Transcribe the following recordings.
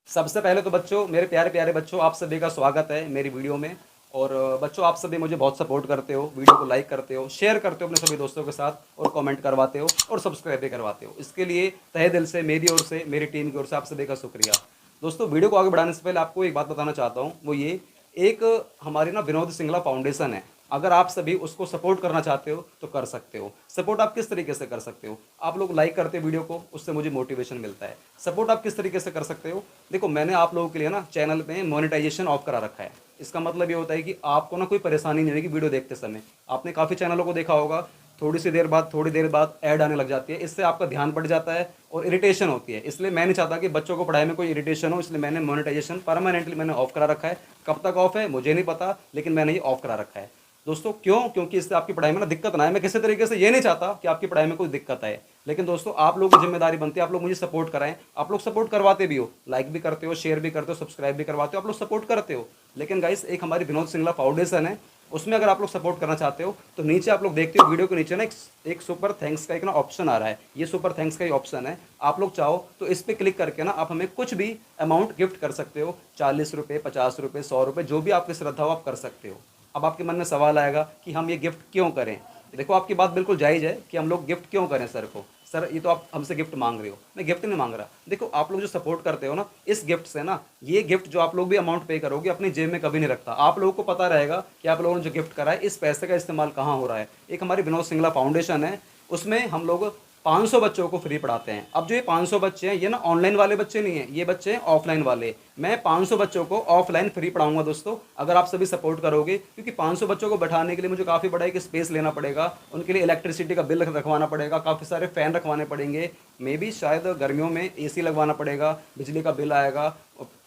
सबसे पहले तो बच्चों, मेरे प्यारे प्यारे बच्चों, आप सभी का स्वागत है मेरी वीडियो में। और बच्चों, आप सभी मुझे बहुत सपोर्ट करते हो, वीडियो को लाइक करते हो, शेयर करते हो अपने सभी दोस्तों के साथ, और कमेंट करवाते हो और सब्सक्राइब भी करवाते हो। इसके लिए तहे दिल से मेरी ओर से, मेरी टीम की ओर से आप सभी का शुक्रिया। दोस्तों, वीडियो को आगे बढ़ाने से पहले आपको एक बात बताना चाहता हूँ, वो ये, एक हमारी ना विनोद सिंगला फाउंडेशन है। अगर आप सभी उसको सपोर्ट करना चाहते हो तो कर सकते हो। सपोर्ट आप किस तरीके से कर सकते हो? आप लोग लाइक करते हो वीडियो को, उससे मुझे मोटिवेशन मिलता है। सपोर्ट आप किस तरीके से कर सकते हो? देखो, मैंने आप लोगों के लिए ना चैनल पे मोनेटाइजेशन ऑफ करा रखा है। इसका मतलब ये होता है कि आपको ना कोई परेशानी नहीं होगी वीडियो देखते समय। आपने काफ़ी चैनलों को देखा होगा, थोड़ी देर बाद ऐड आने लग जाती है। इससे आपका ध्यान बढ़ जाता है और इरिटेशन होती है। इसलिए मैं नहीं चाहता कि बच्चों को पढ़ाई में कोई इरिटेशन हो, इसलिए मैंने मोनेटाइजेशन परमानेंटली मैंने ऑफ करा रखा है। कब तक ऑफ है मुझे नहीं पता, लेकिन मैंने ये ऑफ करा रखा है। दोस्तों, क्यों? क्योंकि इससे आपकी पढ़ाई में ना दिक्कत ना आए। मैं किसी तरीके से ये नहीं चाहता कि आपकी पढ़ाई में कोई दिक्कत आए, लेकिन दोस्तों आप लोगों की जिम्मेदारी बनती है, आप लोग मुझे सपोर्ट कराएं। आप लोग सपोर्ट करवाते भी हो, लाइक भी करते हो, शेयर भी करते हो, सब्सक्राइब भी करवाते हो, आप लोग सपोर्ट करते हो। लेकिन गाइस, एक हमारी विनोद सिंगला फाउंडेशन है, उसमें अगर आप लोग सपोर्ट करना चाहते हो तो नीचे आप लोग देखते हो वीडियो के नीचे ना एक सुपर थैंक्स का एक ना ऑप्शन आ रहा है। ये सुपर थैंक्स का ही ऑप्शन है। आप लोग चाहो तो इस पर क्लिक करके ना आप हमें कुछ भी अमाउंट गिफ्ट कर सकते हो। 40 रुपये, 50 रुपये, 100 रुपये, जो भी आपकी श्रद्धा हो आप कर सकते हो। अब आपके मन में सवाल आएगा कि हम ये गिफ्ट क्यों करें? देखो, आपकी बात बिल्कुल जायज़ है कि हम लोग गिफ्ट क्यों करें सर को। सर, ये तो आप हमसे गिफ्ट मांग रहे हो। मैं गिफ्ट नहीं मांग रहा। देखो, आप लोग जो सपोर्ट करते हो ना, इस गिफ्ट से ना, ये गिफ्ट जो आप लोग भी अमाउंट पे करोगे अपनी जेब में कभी नहीं रखता। आप लोगों को पता रहेगा कि आप लोगों ने जो गिफ्ट करा है इस पैसे का इस्तेमाल कहाँ हो रहा है। एक हमारी विनोद सिंगला फाउंडेशन है, उसमें हम लोग 500 बच्चों को फ्री पढ़ाते हैं। अब जो ये 500 बच्चे हैं, ये ना ऑनलाइन वाले बच्चे नहीं हैं, ये बच्चे हैं ऑफलाइन वाले। मैं 500 बच्चों को ऑफलाइन फ्री पढ़ाऊंगा दोस्तों, अगर आप सभी सपोर्ट करोगे। क्योंकि 500 बच्चों को बैठाने के लिए मुझे काफ़ी बड़ा एक स्पेस लेना पड़ेगा, उनके लिए इलेक्ट्रिसिटी का बिल रखवाना पड़ेगा, काफ़ी सारे फ़ैन रखवाने पड़ेंगे, मे भी शायद गर्मियों में एसी लगवाना पड़ेगा, बिजली का बिल आएगा,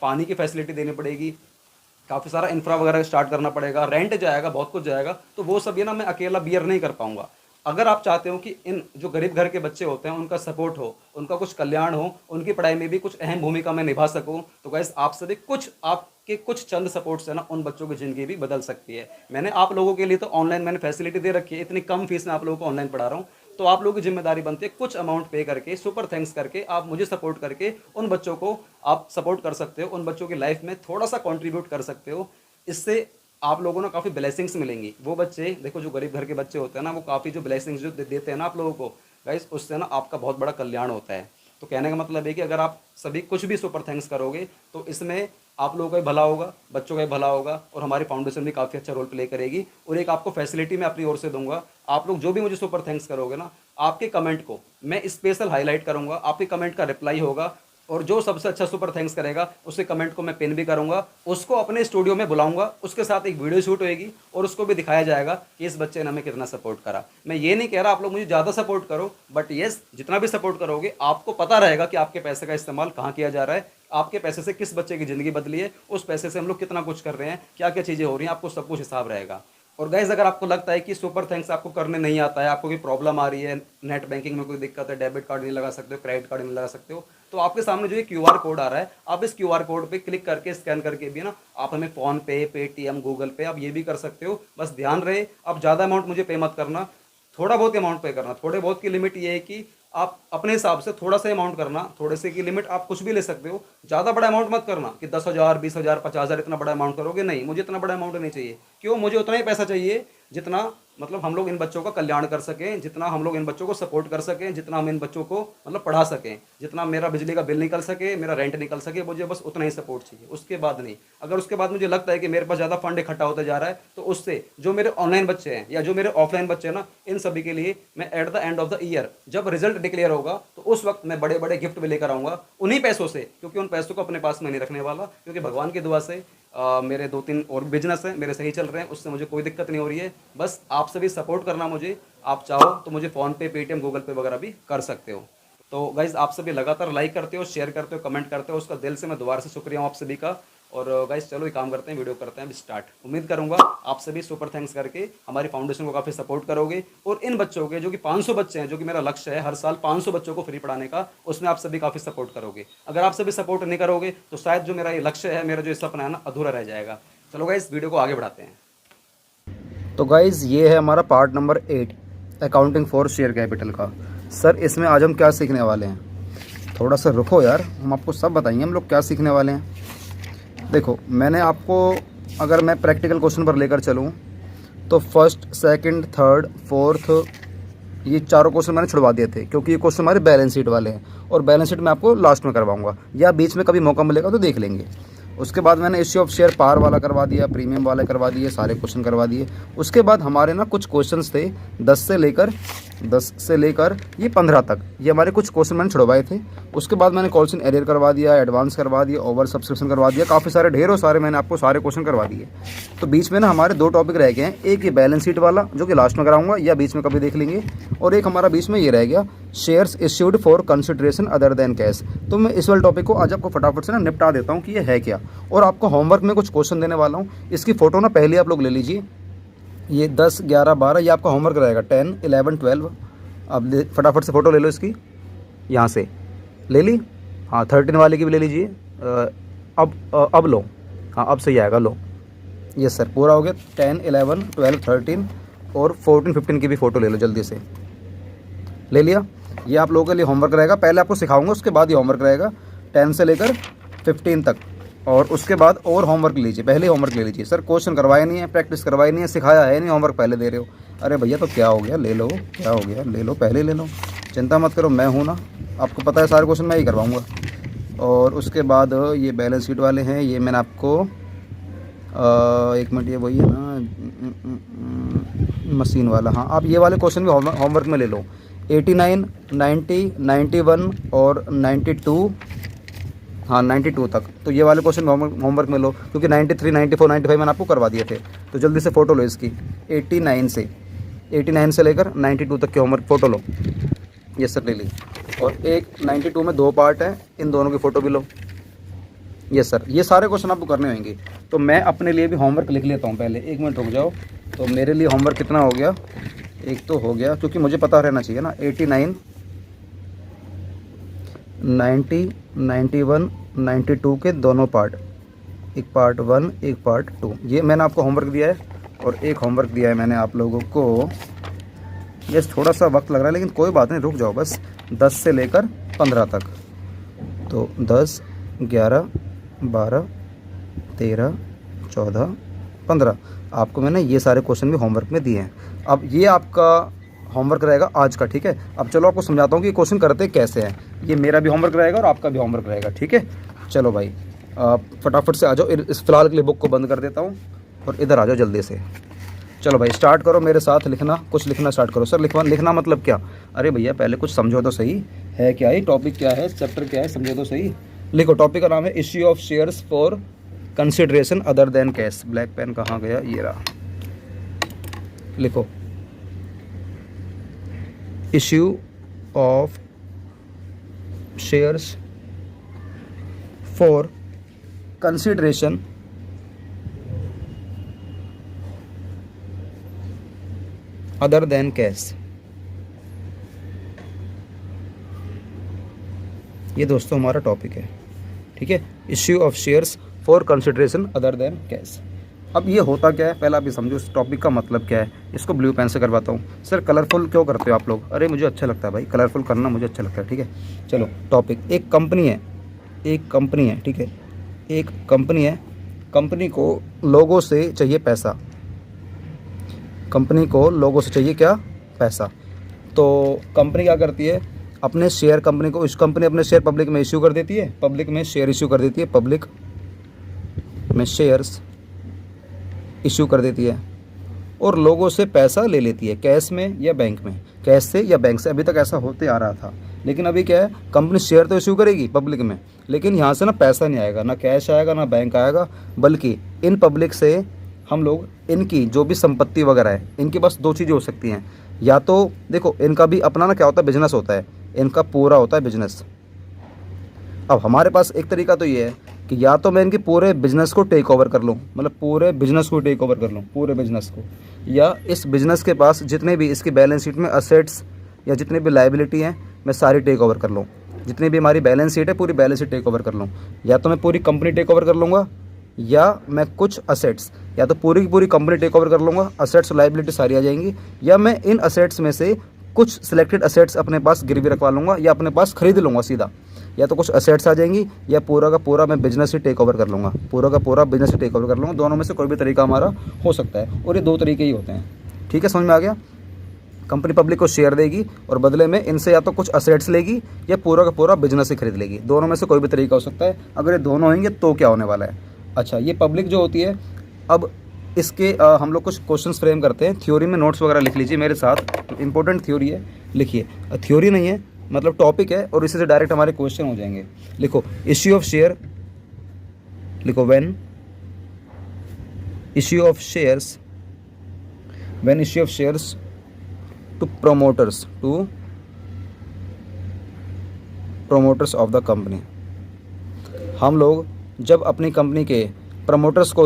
पानी की फैसिलिटी देनी पड़ेगी, काफ़ी सारा इंफ्रा वगैरह स्टार्ट करना पड़ेगा, रेंट जाएगा, बहुत कुछ जाएगा। तो वो सब ये ना मैं अकेला बियर नहीं कर पाऊंगा। अगर आप चाहते हो कि इन जो गरीब घर के बच्चे होते हैं उनका सपोर्ट हो, उनका कुछ कल्याण हो, उनकी पढ़ाई में भी कुछ अहम भूमिका मैं निभा सकूं, तो गाइस आप सभी कुछ, आपके कुछ चंद सपोर्ट से ना उन बच्चों की ज़िंदगी भी बदल सकती है। मैंने आप लोगों के लिए तो ऑनलाइन मैंने फैसिलिटी दे रखी है, इतनी कम फीस में आप लोगों को ऑनलाइन पढ़ा रहा हूँ। तो आप लोगों की जिम्मेदारी बनती है कुछ अमाउंट पे करके, सुपर थैंक्स करके, आप मुझे सपोर्ट करके उन बच्चों को आप सपोर्ट कर सकते हो, उन बच्चों की लाइफ में थोड़ा सा कॉन्ट्रीब्यूट कर सकते हो। इससे आप लोगों को काफ़ी ब्लेसिंग्स मिलेंगी। वो बच्चे देखो, जो गरीब घर के बच्चे होते हैं ना, वो काफ़ी जो ब्लेसिंग्स जो देते हैं ना आप लोगों को, गाइस, उससे ना आपका बहुत बड़ा कल्याण होता है। तो कहने का मतलब है कि अगर आप सभी कुछ भी सुपर थैंक्स करोगे तो इसमें आप लोगों का भी भला होगा, बच्चों का भी भला होगा, और हमारी फाउंडेशन भी काफ़ी अच्छा रोल प्ले करेगी। और एक आपको फैसिलिटी मैं अपनी ओर से दूंगा, आप लोग जो भी मुझे सुपर थैंक्स करोगे ना, आपके कमेंट को मैं स्पेशल हाईलाइट करूंगा, आपके कमेंट का रिप्लाई होगा, और जो सबसे अच्छा सुपर थैंक्स करेगा उसके कमेंट को मैं पिन भी करूंगा, उसको अपने स्टूडियो में बुलाऊंगा, उसके साथ एक वीडियो शूट होएगी और उसको भी दिखाया जाएगा कि इस बच्चे ने हमें कितना सपोर्ट करा। मैं ये नहीं कह रहा आप लोग मुझे ज़्यादा सपोर्ट करो, बट येस, जितना भी सपोर्ट करोगे आपको पता रहेगा कि आपके पैसे का इस्तेमाल कहाँ किया जा रहा है, आपके पैसे से किस बच्चे की ज़िंदगी बदली है, उस पैसे से हम लोग कितना कुछ कर रहे हैं, क्या क्या चीज़ें हो रही हैं, आपको सब कुछ हिसाब रहेगा। और गाइज, अगर आपको लगता है कि सुपर थैंक्स आपको करने नहीं आता है, आपको कोई प्रॉब्लम आ रही है, नेट बैंकिंग में कोई दिक्कत है, डेबिट कार्ड नहीं लगा सकते हो, क्रेडिट कार्ड नहीं लगा सकते हो, तो आपके सामने जो ये क्यूआर कोड आ रहा है, आप इस क्यूआर कोड पे क्लिक करके, स्कैन करके भी ना आप हमें फ़ोन पे, पेटीएम, गूगल पे, आप ये भी कर सकते हो। बस ध्यान रहे, आप ज़्यादा अमाउंट मुझे पे मत करना, थोड़ा बहुत अमाउंट पे करना। थोड़े बहुत की लिमिट ये है कि आप अपने हिसाब से थोड़ा सा अमाउंट करना, थोड़े से की लिमिट आप कुछ भी ले सकते हो। ज़्यादा बड़ा अमाउंट मत करना कि 10,000, 20,000, 50,000 इतना बड़ा अमाउंट करोगे, नहीं, मुझे इतना बड़ा अमाउंट नहीं चाहिए। क्यों? मुझे उतना ही पैसा चाहिए जितना मतलब हम लोग इन बच्चों का कल्याण कर सकें, जितना हम लोग इन बच्चों को सपोर्ट कर सकें, जितना हम इन बच्चों को मतलब पढ़ा सकें, जितना मेरा बिजली का बिल निकल सके, मेरा रेंट निकल सके, मुझे बस उतना ही सपोर्ट चाहिए, उसके बाद नहीं। अगर उसके बाद मुझे लगता है कि मेरे पास ज़्यादा फंड इकट्ठा होता जा रहा है, तो उससे जो मेरे ऑनलाइन बच्चे हैं या जो मेरे ऑफलाइन बच्चे हैं ना, इन सभी के लिए मैं at the end of the year जब रिजल्ट डिक्लेयर होगा तो उस वक्त मैं बड़े बड़े गिफ्ट भी लेकर आऊँगा उन्हीं पैसों से, क्योंकि उन पैसों को अपने पास में नहीं रखने वाला। क्योंकि भगवान की दुआ से मेरे 2-3 और बिजनेस हैं मेरे सही चल रहे हैं, उससे मुझे कोई दिक्कत नहीं हो रही है। बस आप सभी सपोर्ट करना मुझे, आप चाहो तो मुझे फ़ोन पे, पेटीएम, गूगल पे वगैरह भी कर सकते हो। तो गाइज़, आप सभी लगातार लाइक करते हो, शेयर करते हो, कमेंट करते हो, उसका दिल से मैं दोबारा से शुक्रिया हूँ आप सभी का। और गाइस, चलो ये काम करते हैं, वीडियो करते हैं अभी स्टार्ट। उम्मीद करूंगा आप सभी सुपर थैंक्स करके हमारी फाउंडेशन को काफ़ी सपोर्ट करोगे, और इन बच्चों के जो कि 500 बच्चे हैं, जो कि मेरा लक्ष्य है हर साल 500 बच्चों को फ्री पढ़ाने का, उसमें आप सभी काफ़ी सपोर्ट करोगे। अगर आप सभी सपोर्ट नहीं करोगे तो शायद जो मेरा ये लक्ष्य है, मेरा जो सपना है ना, अधूरा रह जाएगा। चलो गाइस, वीडियो को आगे बढ़ाते हैं। तो गाइज़, ये है हमारा part number 8, accounting for share capital का। सर, इसमें आज हम क्या सीखने वाले हैं? थोड़ा सा रुको यार, हम आपको सब बताएंगे हम लोग क्या सीखने वाले हैं। देखो मैंने आपको, अगर मैं प्रैक्टिकल क्वेश्चन पर लेकर चलूँ तो फर्स्ट, सेकंड, थर्ड, फोर्थ, ये चारों क्वेश्चन मैंने छुड़वा दिए थे, क्योंकि ये क्वेश्चन हमारे बैलेंस शीट वाले हैं, और बैलेंस शीट मैं आपको लास्ट में करवाऊंगा, या बीच में कभी मौका मिलेगा तो देख लेंगे। उसके बाद मैंने इश्यू ऑफ शेयर पार वाला करवा दिया, प्रीमियम वाला करवा दिए, सारे क्वेश्चन करवा दिए। उसके बाद हमारे ना कुछ क्वेश्चंस थे 10 से लेकर ये 15 तक, ये हमारे कुछ क्वेश्चन मैंने छुड़वाए थे। उसके बाद मैंने कॉल्स इन एरियर करवा दिया, एडवांस करवा दिया, ओवर सब्सक्रिप्शन करवा दिया, काफ़ी सारे ढेरों सारे मैंने आपको सारे क्वेश्चन करवा दिए। तो बीच में ना हमारे 2 टॉपिक रह गए हैं, एक ये बैलेंस शीट वाला जो कि लास्ट में कराऊंगा या बीच में कभी देख लेंगे, और एक हमारा बीच में ये रह गया shares issued for consideration other than cash. तो मैं इस वाले टॉपिक को आज आपको फटाफट से ना निपटा देता हूँ कि ये है क्या, और आपको होमवर्क में कुछ क्वेश्चन देने वाला हूँ। इसकी फ़ोटो ना पहले आप लोग ले लीजिए, ये 10, 11, 12 ये आपका होमवर्क रहेगा, 10, 11, 12 अब फटाफट से फ़ोटो ले लो इसकी, यहाँ से ले ली। हाँ 13 वाले की भी ले लीजिए। अब लो, हाँ अब सही आएगा, लो यस सर पूरा हो गया। 10, 11, 12, 13 और 14, 15 की भी फ़ोटो ले लो जल्दी से, ले लिया। ये आप लोगों के लिए होमवर्क रहेगा, पहले आपको सिखाऊंगा उसके बाद ये होमवर्क रहेगा 10 से लेकर 15 तक, और उसके बाद और होमवर्क लीजिए, पहले होमवर्क ले लीजिए। सर क्वेश्चन करवाए नहीं है, प्रैक्टिस करवाई नहीं है, सिखाया है नहीं, होमवर्क पहले दे रहे हो। अरे भैया तो क्या हो गया, ले लो, क्या हो गया, ले लो, पहले ले लो, चिंता मत करो, मैं हूँ ना, आपको पता है सारे क्वेश्चन मैं ही करवाऊँगा। और उसके बाद ये बैलेंस शीट वाले हैं, ये मैंने आपको 1 मिनट, ये वही है ना मशीन वाला, हाँ आप ये वाले क्वेश्चन भी होमवर्क में ले लो। 89, 90, 91 और 92, हाँ 92 तक, तो ये वाले क्वेश्चन होमवर्क में लो, क्योंकि 93, 94, 95 मैंने आपको करवा दिए थे। तो जल्दी से फ़ोटो लो इसकी, 89 से लेकर 92 तक के होमवर्क फ़ोटो लो। ये सर ले ली। और एक 92 में 2 पार्ट है, इन दोनों की फ़ोटो भी लो। यस सर, ये सारे क्वेश्चन आपको करने होंगे। तो मैं अपने लिए भी होमवर्क लिख लेता हूँ पहले, 1 मिनट रुक जाओ। तो मेरे लिए होमवर्क कितना हो गया, एक तो हो गया, क्योंकि मुझे पता रहना चाहिए ना। 89, 90, 91, 92 के दोनों पार्ट, एक पार्ट 1 एक पार्ट 2, ये मैंने आपको होमवर्क दिया है। और एक होमवर्क दिया है मैंने आप लोगों को, यस थोड़ा सा वक्त लग रहा है लेकिन कोई बात नहीं, रुक जाओ बस, 10 से लेकर 15 तक। तो 10, 11, 12, 13, 14, 15 आपको मैंने ये सारे क्वेश्चन भी होमवर्क में दिए हैं। अब ये आपका होमवर्क रहेगा आज का, ठीक है। अब चलो आपको समझाता हूँ कि क्वेश्चन करते कैसे हैं। ये मेरा भी होमवर्क रहेगा और आपका भी होमवर्क रहेगा, ठीक है। चलो भाई फटाफट से आ जाओ, इस फिलहाल के लिए बुक को बंद कर देता हूँ और इधर आ जाओ जल्दी से। चलो भाई स्टार्ट करो मेरे साथ लिखना, कुछ लिखना स्टार्ट करो। सर लिखना मतलब क्या? अरे भैया पहले कुछ समझो तो सही, है क्या ये टॉपिक, क्या है चैप्टर, क्या है, समझो तो सही। लिखो, टॉपिक का नाम है issue of shares for consideration other than cash. Black pen कहाँ गया, ये रहा, लिखो issue of shares for consideration other than cash. ये दोस्तों हमारा टॉपिक है, ठीक है, issue of shares for consideration other than cash. अब ये होता क्या है पहले आप ये समझो, इस टॉपिक का मतलब क्या है। इसको ब्लू पेन से करवाता हूँ। सर कलरफुल क्यों करते हो आप लोग? अरे मुझे अच्छा लगता है भाई, कलरफुल करना मुझे अच्छा लगता है, ठीक है। चलो टॉपिक, एक कंपनी है, ठीक है, एक कंपनी है, कंपनी को लोगों से चाहिए पैसा, कंपनी को लोगों से चाहिए क्या, पैसा। तो कंपनी क्या करती है, अपने शेयर, कंपनी को, इस कंपनी अपने शेयर पब्लिक में इश्यू कर देती है, पब्लिक में शेयर इश्यू कर देती है, पब्लिक में शेयर्स इश्यू कर देती है और लोगों से पैसा ले लेती है, कैश में या बैंक में, कैश से या बैंक से। अभी तक ऐसा होते आ रहा था, लेकिन अभी क्या है, कंपनी शेयर तो इश्यू करेगी पब्लिक में, लेकिन यहाँ से ना पैसा नहीं आएगा, ना कैश आएगा ना बैंक आएगा, बल्कि इन पब्लिक से हम लोग इनकी जो भी संपत्ति वगैरह है, इनकी बस 2 चीज़ें हो सकती हैं। या तो देखो इनका भी अपना ना क्या होता है, बिजनेस होता है, इनका पूरा होता है बिजनेस। अब हमारे पास एक तरीका तो ये है कि या तो मैं इनके पूरे बिजनेस को टेक ओवर कर लूँ, मतलब पूरे बिजनेस को टेक ओवर कर लूँ, पूरे बिजनेस को, या इस बिजनेस के पास जितने भी इसकी बैलेंस शीट में असेट्स या जितने भी लाइबिलिटी हैं मैं सारी टेक ओवर कर लूँ, जितनी भी हमारी बैलेंस शीट है पूरी बैलेंस शीट टेक ओवर कर लूँ। या तो मैं पूरी कंपनी टेक ओवर कर लूँगा, या मैं कुछ असेट्स, या तो पूरी की पूरी कंपनी टेक ओवर कर लूँगा, असेट्स लाइबिलिटी सारी आ जाएंगी, या मैं इन असेट्स में से कुछ सिलेक्टेड असेट्स अपने पास गिरवी रखवा लूँगा या अपने पास खरीद लूँगा सीधा। या तो कुछ असेट्स आ जाएंगी या पूरा का पूरा मैं बिजनेस ही टेक ओवर कर लूँगा, पूरा का पूरा बिजनेस ही टेक ओवर कर लूँगा। दोनों में से कोई भी तरीका हमारा हो सकता है और ये दो तरीके ही होते हैं। ठीक है, समझ में आ गया। कंपनी पब्लिक को शेयर देगी और बदले में इनसे या तो कुछ असेट्स लेगी या पूरा का पूरा बिजनेस ही खरीद लेगी। दोनों में से कोई भी तरीका हो सकता है। अगर ये दोनों होंगे तो क्या होने वाला है। अच्छा, ये पब्लिक जो होती है, अब इसके हम लोग कुछ क्वेश्चंस फ्रेम करते हैं। थ्योरी में नोट्स वगैरह लिख लीजिए मेरे साथ, इंपॉर्टेंट थ्योरी है, लिखिए। थ्योरी नहीं है, मतलब टॉपिक है और इसी से डायरेक्ट हमारे क्वेश्चन हो जाएंगे। लिखो इश्यू ऑफ शेयर, लिखो when issue of shares, when issue of shares to promoters of the company. हम लोग जब अपनी कंपनी के प्रमोटर्स को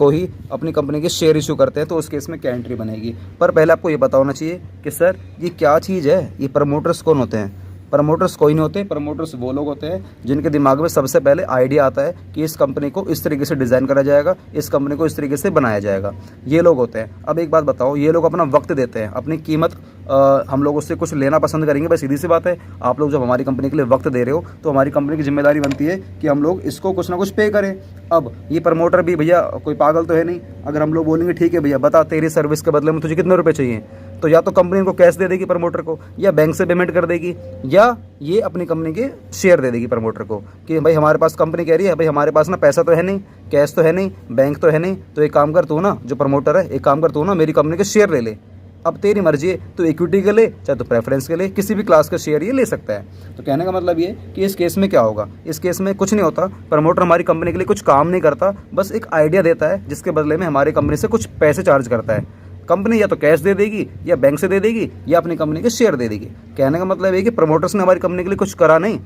ही अपनी कंपनी के शेयर इशू करते हैं तो उस केस में क्या एंट्री बनेगी। पर पहले आपको ये पता होना चाहिए कि सर ये क्या चीज़ है, ये प्रमोटर्स कौन होते हैं। प्रमोटर्स कोई नहीं होते। प्रमोटर्स वो लोग होते हैं जिनके दिमाग में सबसे पहले आइडिया आता है कि इस कंपनी को इस तरीके से डिज़ाइन करा जाएगा, इस कंपनी को इस तरीके से बनाया जाएगा, ये लोग होते हैं। अब एक बात बताओ, ये लोग अपना वक्त देते हैं, अपनी कीमत हम लोग उससे कुछ लेना पसंद करेंगे। भाई सीधी सी बात है, आप लोग जब हमारी कंपनी के लिए वक्त दे रहे हो तो हमारी कंपनी की जिम्मेदारी बनती है कि हम लोग इसको कुछ ना कुछ पे करें। अब ये प्रमोटर भी भैया कोई पागल तो है नहीं। अगर हम लोग बोलेंगे ठीक है भैया बता तेरी सर्विस के बदले में तुझे कितने रुपए चाहिए, तो या तो कंपनी को कैश दे देगी प्रमोटर को, या बैंक से पेमेंट कर देगी, या ये अपनी कंपनी के शेयर दे देगी प्रमोटर को कि भाई हमारे पास, कंपनी कह रही है भाई हमारे पास ना पैसा तो है नहीं, कैश तो है नहीं, बैंक तो है नहीं, तो एक काम कर तू ना, जो प्रमोटर है, एक काम कर तू ना मेरी कंपनी के शेयर ले ले। अब तेरी मर्जी है, तो इक्विटी के ले चाहे तो प्रेफरेंस के ले, किसी भी क्लास का शेयर ये ले सकता है। तो कहने का मतलब ये कि इस केस में क्या होगा, इस केस में कुछ नहीं होता। प्रमोटर हमारी कंपनी के लिए कुछ काम नहीं करता, बस एक आइडिया देता है जिसके बदले में हमारी कंपनी से कुछ पैसे चार्ज करता है। कंपनी या तो कैश दे देगी, या बैंक से दे देगी, या अपनी कंपनी के शेयर दे देगी। कहने का मतलब है कि प्रमोटर्स ने हमारी कंपनी के लिए कुछ करा नहीं,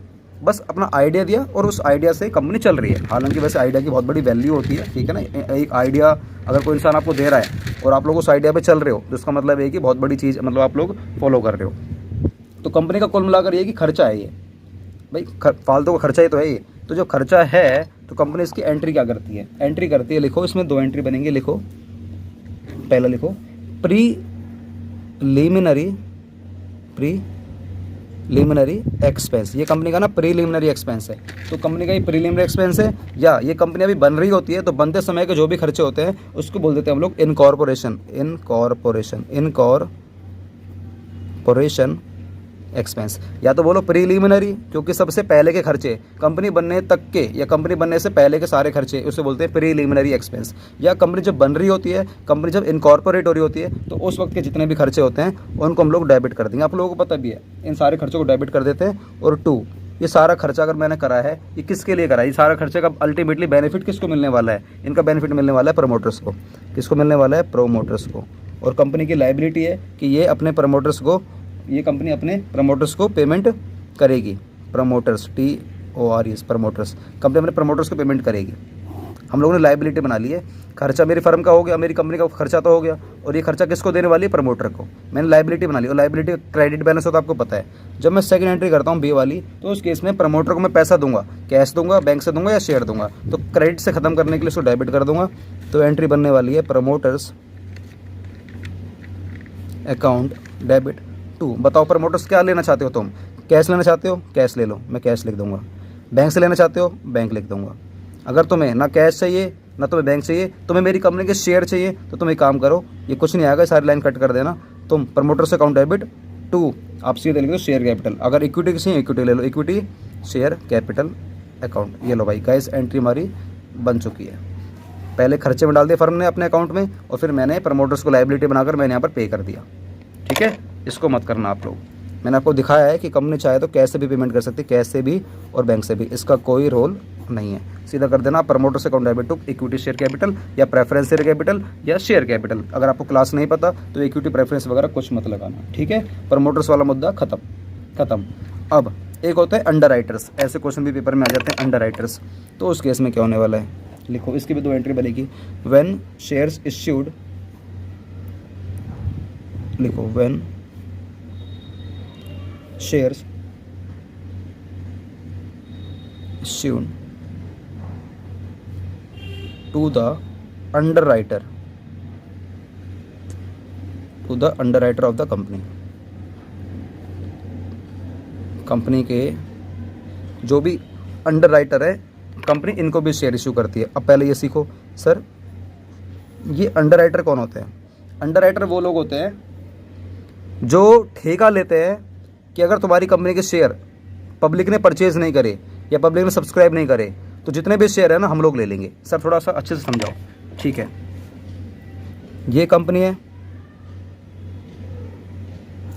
बस अपना आइडिया दिया और उस आइडिया से कंपनी चल रही है। हालांकि वैसे आइडिया की बहुत बड़ी वैल्यू होती है, ठीक है ना। एक आइडिया अगर कोई इंसान आपको दे रहा है और आप लोग उस आइडिया पे चल रहे हो तो इसका मतलब है कि बहुत बड़ी चीज़, मतलब आप लोग फॉलो कर रहे हो। तो कंपनी का कुल मिलाकर ये कि खर्चा है ये, भाई फालतू का खर्चा ही तो है ये। तो जो खर्चा है तो कंपनी इसकी एंट्री क्या करती है, एंट्री करती है, लिखो इसमें दो एंट्री बनेंगे। लिखो पहला, लिखो प्रीलिमिनरी एक्सपेंस। ये कंपनी का ना प्रीलिमिनरी एक्सपेंस है। तो कंपनी का ये प्रीलिमिनरी एक्सपेंस है, या ये कंपनी अभी बन रही होती है तो बनते समय के जो भी खर्चे होते हैं उसको बोल देते हैं हम लोग इनकॉर्पोरेशन एक्सपेंस। या तो बोलो प्रीलिमिनरी, क्योंकि सबसे पहले के खर्चे, कंपनी बनने तक के या कंपनी बनने से पहले के सारे खर्चे, उसे बोलते हैं प्रीलिमिनरी एक्सपेंस। या कंपनी जब बन रही होती है, कंपनी जब इनकॉर्पोरेट हो रही होती है तो उस वक्त के जितने भी खर्चे होते हैं उनको हम लोग डेबिट कर देंगे। आप लोगों को पता भी है, इन सारे खर्चों को डेबिट कर देते हैं। और 2, ये सारा खर्चा अगर मैंने करा है, ये किसके लिए करा है, ये सारा खर्चे का अल्टीमेटली बेनिफिट किसको मिलने वाला है, इनका बेनिफिट मिलने वाला है प्रमोटर्स को। किसको मिलने वाला है, प्रोमोटर्स को। और कंपनी की लायबिलिटी है कि ये अपने प्रमोटर्स को, ये कंपनी अपने प्रमोटर्स को पेमेंट करेगी। प्रमोटर्स, TORS, प्रमोटर्स, कंपनी अपने प्रमोटर्स को पेमेंट करेगी। हम लोगों ने लायबिलिटी बना ली है। खर्चा मेरी फर्म का हो गया, मेरी कंपनी का खर्चा तो हो गया, और ये खर्चा किसको देने वाली है, प्रमोटर को। मैंने लायबिलिटी बना ली, और लायबिलिटी क्रेडिट बैलेंस होता है, आपको पता है। जब मैं सेकंड एंट्री करता हूँ B वाली, तो उस केस में प्रमोटर को मैं पैसा दूंगा, कैश दूंगा, बैंक से दूंगा या शेयर दूंगा। तो क्रेडिट से खत्म करने के लिए उसको डेबिट कर दूंगा। तो एंट्री बनने वाली है प्रमोटर्स अकाउंट डेबिट 2। बताओ प्रमोटर्स क्या लेना चाहते हो तुम, कैश लेना चाहते हो, कैश ले लो, मैं कैश लिख दूंगा। बैंक से लेना चाहते हो, बैंक लिख दूंगा। अगर तुम्हें ना कैश चाहिए ना तुम्हें बैंक चाहिए, तुम्हें मेरी कंपनी के शेयर चाहिए, तो तुम एक काम करो, ये कुछ नहीं आएगा, सारी लाइन कट कर देना। तुम प्रमोटर्स अकाउंट डेबिट 2, आप सीधे लिख दो शेयर कैपिटल। अगर इक्विटी की चाहिए इक्विटी ले लो, इक्विटी शेयर कैपिटल अकाउंट। ये लो भाई गाइस, एंट्री हमारी बन चुकी है। पहले खर्चे में डाल दिए फर्म ने अपने अकाउंट में, और फिर मैंने प्रमोटर्स को लायबिलिटी बनाकर मैंने यहाँ पर पे कर दिया। ठीक है, इसको मत करना आप लोग। मैंने आपको दिखाया है कि कंपनी चाहे तो कैश से भी पेमेंट कर सकती है, कैश से भी और बैंक से भी, इसका कोई रोल नहीं है। सीधा कर देना promoters account debit to equity share capital, या प्रेफरेंस शेयर कैपिटल, या शेयर कैपिटल। अगर आपको क्लास नहीं पता तो इक्विटी प्रेफरेंस वगैरह कुछ मत लगाना। ठीक है, प्रमोटर्स वाला मुद्दा खत्म। अब एक होता है अंडर राइटर्स। ऐसे क्वेश्चन भी पेपर में आ जाते हैं, अंडर राइटर्स। तो उस केस में क्या होने वाला है, लिखो, इसकी भी दो एंट्री बनेगी। व्हेन शेयर्स इश्यूड, लिखो when shares issued to the underwriter of the company, company के जो भी अंडर राइटर है कंपनी, इनको भी शेयर इशू करती है। अब पहले ये सीखो सर, ये अंडर राइटर कौन होते हैं? अंडर राइटर वो लोग होते हैं जो ठेका लेते हैं कि अगर तुम्हारी कंपनी के शेयर पब्लिक ने परचेज़ नहीं करे या पब्लिक ने सब्सक्राइब नहीं करे तो जितने भी शेयर है ना हम लोग ले लेंगे। सर थोड़ा सा अच्छे से समझाओ। ठीक है, ये कंपनी है,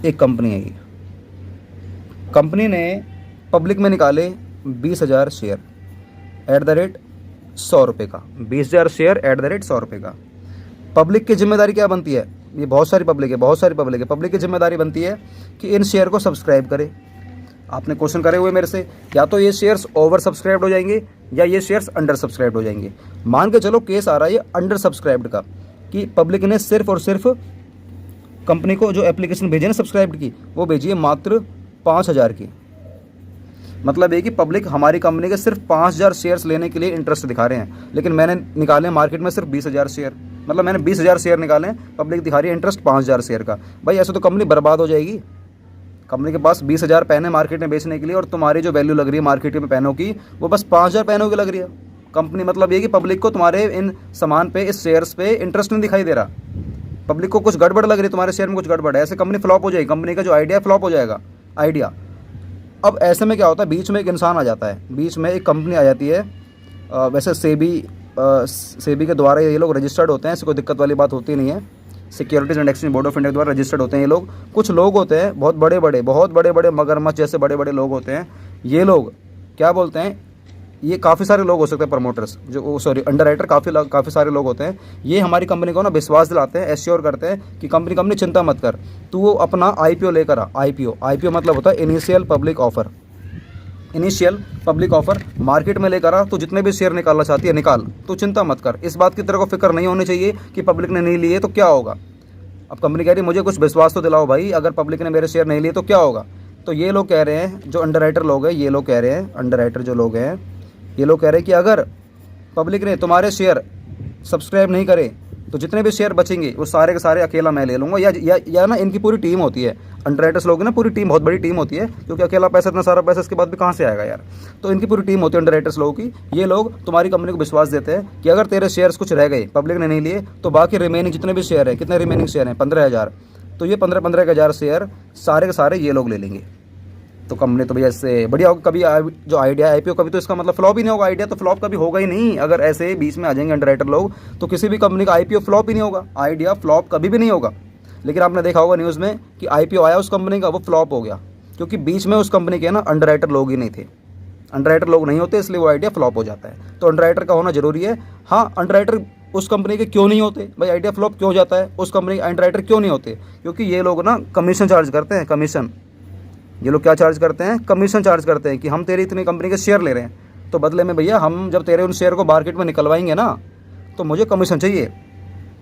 एक कंपनी है, ये कंपनी ने पब्लिक में निकाले 20,000 शेयर एट द रेट 100 रुपये का। 20,000 शेयर एट द रेट 100 रुपये का। पब्लिक की जिम्मेदारी क्या बनती है? ये बहुत सारी पब्लिक है, पब्लिक की जिम्मेदारी बनती है कि इन शेयर को सब्सक्राइब करे। आपने क्वेश्चन करे हुए मेरे से, या तो ये शेयर्स ओवर सब्सक्राइब्ड हो जाएंगे या ये शेयर्स अंडर सब्सक्राइब्ड हो जाएंगे। मान के चलो केस आ रहा है ये अंडर सब्सक्राइब्ड का, कि पब्लिक ने सिर्फ और सिर्फ कंपनी को जो एप्लीकेशन भेजी ना सब्सक्राइब्ड की, वो भेजी है मात्र 5,000 की। मतलब ये कि पब्लिक हमारी कंपनी के सिर्फ 5,000 शेयर्स लेने के लिए इंटरेस्ट दिखा रहे हैं, लेकिन मैंने निकाले मार्केट में सिर्फ 20,000 शेयर। मतलब मैंने 20,000 शेयर निकाले, पब्लिक दिखा रही है इंटरेस्ट 5,000 शेयर का। भाई ऐसे तो कंपनी बर्बाद हो जाएगी। कंपनी के पास 20,000 पेन है मार्केट में बेचने के लिए, और तुम्हारी जो वैल्यू लग रही है मार्केट में पेनों की वो बस 5,000 पेनों की लग रही है। कंपनी मतलब ये कि पब्लिक को तुम्हारे इन सामान पे, इस शेयर्स पे इंटरेस्ट नहीं दिखाई दे रहा। पब्लिक को कुछ गड़बड़ लग रही है, तुम्हारे शेयर में कुछ गड़बड़ है, ऐसे कंपनी फ्लॉप हो जाएगी। कंपनी का जो आइडिया फ्लॉप हो जाएगा आइडिया। अब ऐसे में क्या होता है, बीच में एक इंसान आ जाता है, बीच में एक कंपनी आ जाती है। वैसे सेबी के द्वारा ये लोग रजिस्टर्ड होते हैं, ऐसी कोई दिक्कत वाली बात होती नहीं है। Securities and exchange board of India द्वारा रजिस्टर्ड होते हैं ये लोग। कुछ लोग होते हैं बहुत बड़े बड़े मगरमच्छ जैसे बड़े बड़े लोग होते हैं। ये लोग क्या बोलते हैं, ये काफ़ी सारे लोग हो सकते हैं प्रमोटर्स, जो अंडर राइटर काफ़ी सारे लोग होते हैं। ये हमारी कंपनी को ना विश्वास दिलाते हैं, एश्योर करते हैं कि कंपनी चिंता मत कर, तू वो अपना IPO लेकर आ। IPO मतलब होता है इनिशियल पब्लिक ऑफर मार्केट में लेकर आ। तो जितने भी शेयर निकालना चाहती है निकाल, तो चिंता मत कर। इस बात की तेरे को फिक्र नहीं होनी चाहिए कि पब्लिक ने नहीं लिए तो क्या होगा। अब कंपनी कह रही है मुझे कुछ विश्वास तो दिलाओ भाई, अगर पब्लिक ने मेरे शेयर नहीं लिए तो क्या होगा। तो ये लोग कह रहे हैं, जो अंडर राइटर लोग हैं, ये लोग कह रहे हैं, अंडर राइटर जो लोग हैं ये लोग कह रहे हैं कि अगर पब्लिक ने तुम्हारे शेयर सब्सक्राइब नहीं करे तो जितने भी शेयर बचेंगे वो सारे के सारे अकेला मैं ले लूँगा। या ना इनकी पूरी टीम होती है, अंडर राइटर्स लोग ना पूरी टीम, बहुत बड़ी टीम होती है, क्योंकि अकेला पैसा, इतना सारा पैसा इसके बाद भी कहाँ से आएगा यार। तो इनकी पूरी टीम होती है अंडर राइटर्स लोगों की। ये लोग तुम्हारी कंपनी को विश्वास देते हैं कि अगर तेरे शेयर्स कुछ रह गए, पब्लिक ने नहीं लिए, तो बाकी रिमेनिंग जितने भी शेयर हैं, कितने रिमेनिंग शेयर हैं 15,000, तो ये 15,000 शेयर सारे के सारे ये लोग ले लेंगे। तो कंपनी तो भैया इससे बढ़िया होगा। कभी जो आइडिया IPO कभी तो इसका मतलब फ्लॉप ही नहीं होगा। आइडिया तो फ्लॉप कभी होगा ही नहीं। अगर ऐसे बीच में आ जाएंगे अंडर राइटर लोग तो किसी भी कंपनी का IPO फ्लॉप ही नहीं होगा, आइडिया फ्लॉप कभी भी नहीं होगा। लेकिन आपने देखा होगा न्यूज़ में कि IPO आया उस कंपनी का, वो फ्लॉप हो गया, क्योंकि बीच में उस कंपनी के ना अंडर राइटर लोग ही नहीं थे। अंडर राइटर लोग नहीं होते इसलिए वो आइडिया फ्लॉप हो जाता है। तो अंडर राइटर का होना जरूरी है। हाँ, अंडर राइटर उस कंपनी के क्यों नहीं होते भाई, आइडिया फ्लॉप क्यों जाता है, उस कंपनी के अंडर राइटर क्यों नहीं होते? क्योंकि ये लोग ना कमीशन चार्ज करते हैं, कमीशन। ये लोग क्या चार्ज करते हैं? कमीशन चार्ज करते हैं कि हम तेरी इतनी कंपनी के शेयर ले रहे हैं, तो बदले में भैया हम जब तेरे उन शेयर को मार्केट में निकलवाएंगे ना तो मुझे कमीशन चाहिए।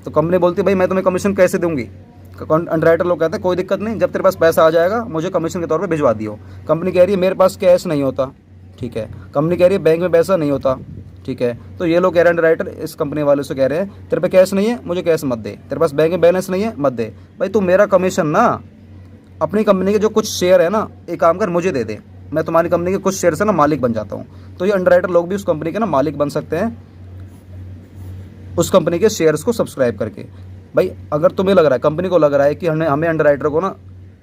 तो कंपनी बोलती है भाई मैं तुम्हें कमीशन कैसे दूंगी? अंडर राइटर लोग कहते हैं कोई दिक्कत नहीं, जब तेरे पास पैसा आ जाएगा मुझे कमीशन के तौर पे भिजवा दियो। कंपनी कह रही है मेरे पास कैश नहीं होता, ठीक है। कंपनी कह रही है बैंक में पैसा नहीं होता, ठीक है। तो ये लोग कह रहे हैं अंडर राइटर इस कंपनी वाले से कह रहे हैं तेरे पे कैश नहीं है, मुझे कैश मत दे, तेरे पास बैंक में बैलेंस नहीं है, मत दे भाई, तू मेरा कमीशन ना अपनी कंपनी के जो कुछ शेयर है ना, एक काम कर मुझे दे दे, मैं तुम्हारी कंपनी के कुछ शेयर से ना मालिक बन जाता हूँ। तो ये अंडर राइटर लोग भी उस कंपनी के ना मालिक बन सकते हैं, उस कंपनी के शेयर्स को सब्सक्राइब करके। भाई अगर तुम्हें लग रहा है, कंपनी को लग रहा है कि हमें अंडर राइटर को ना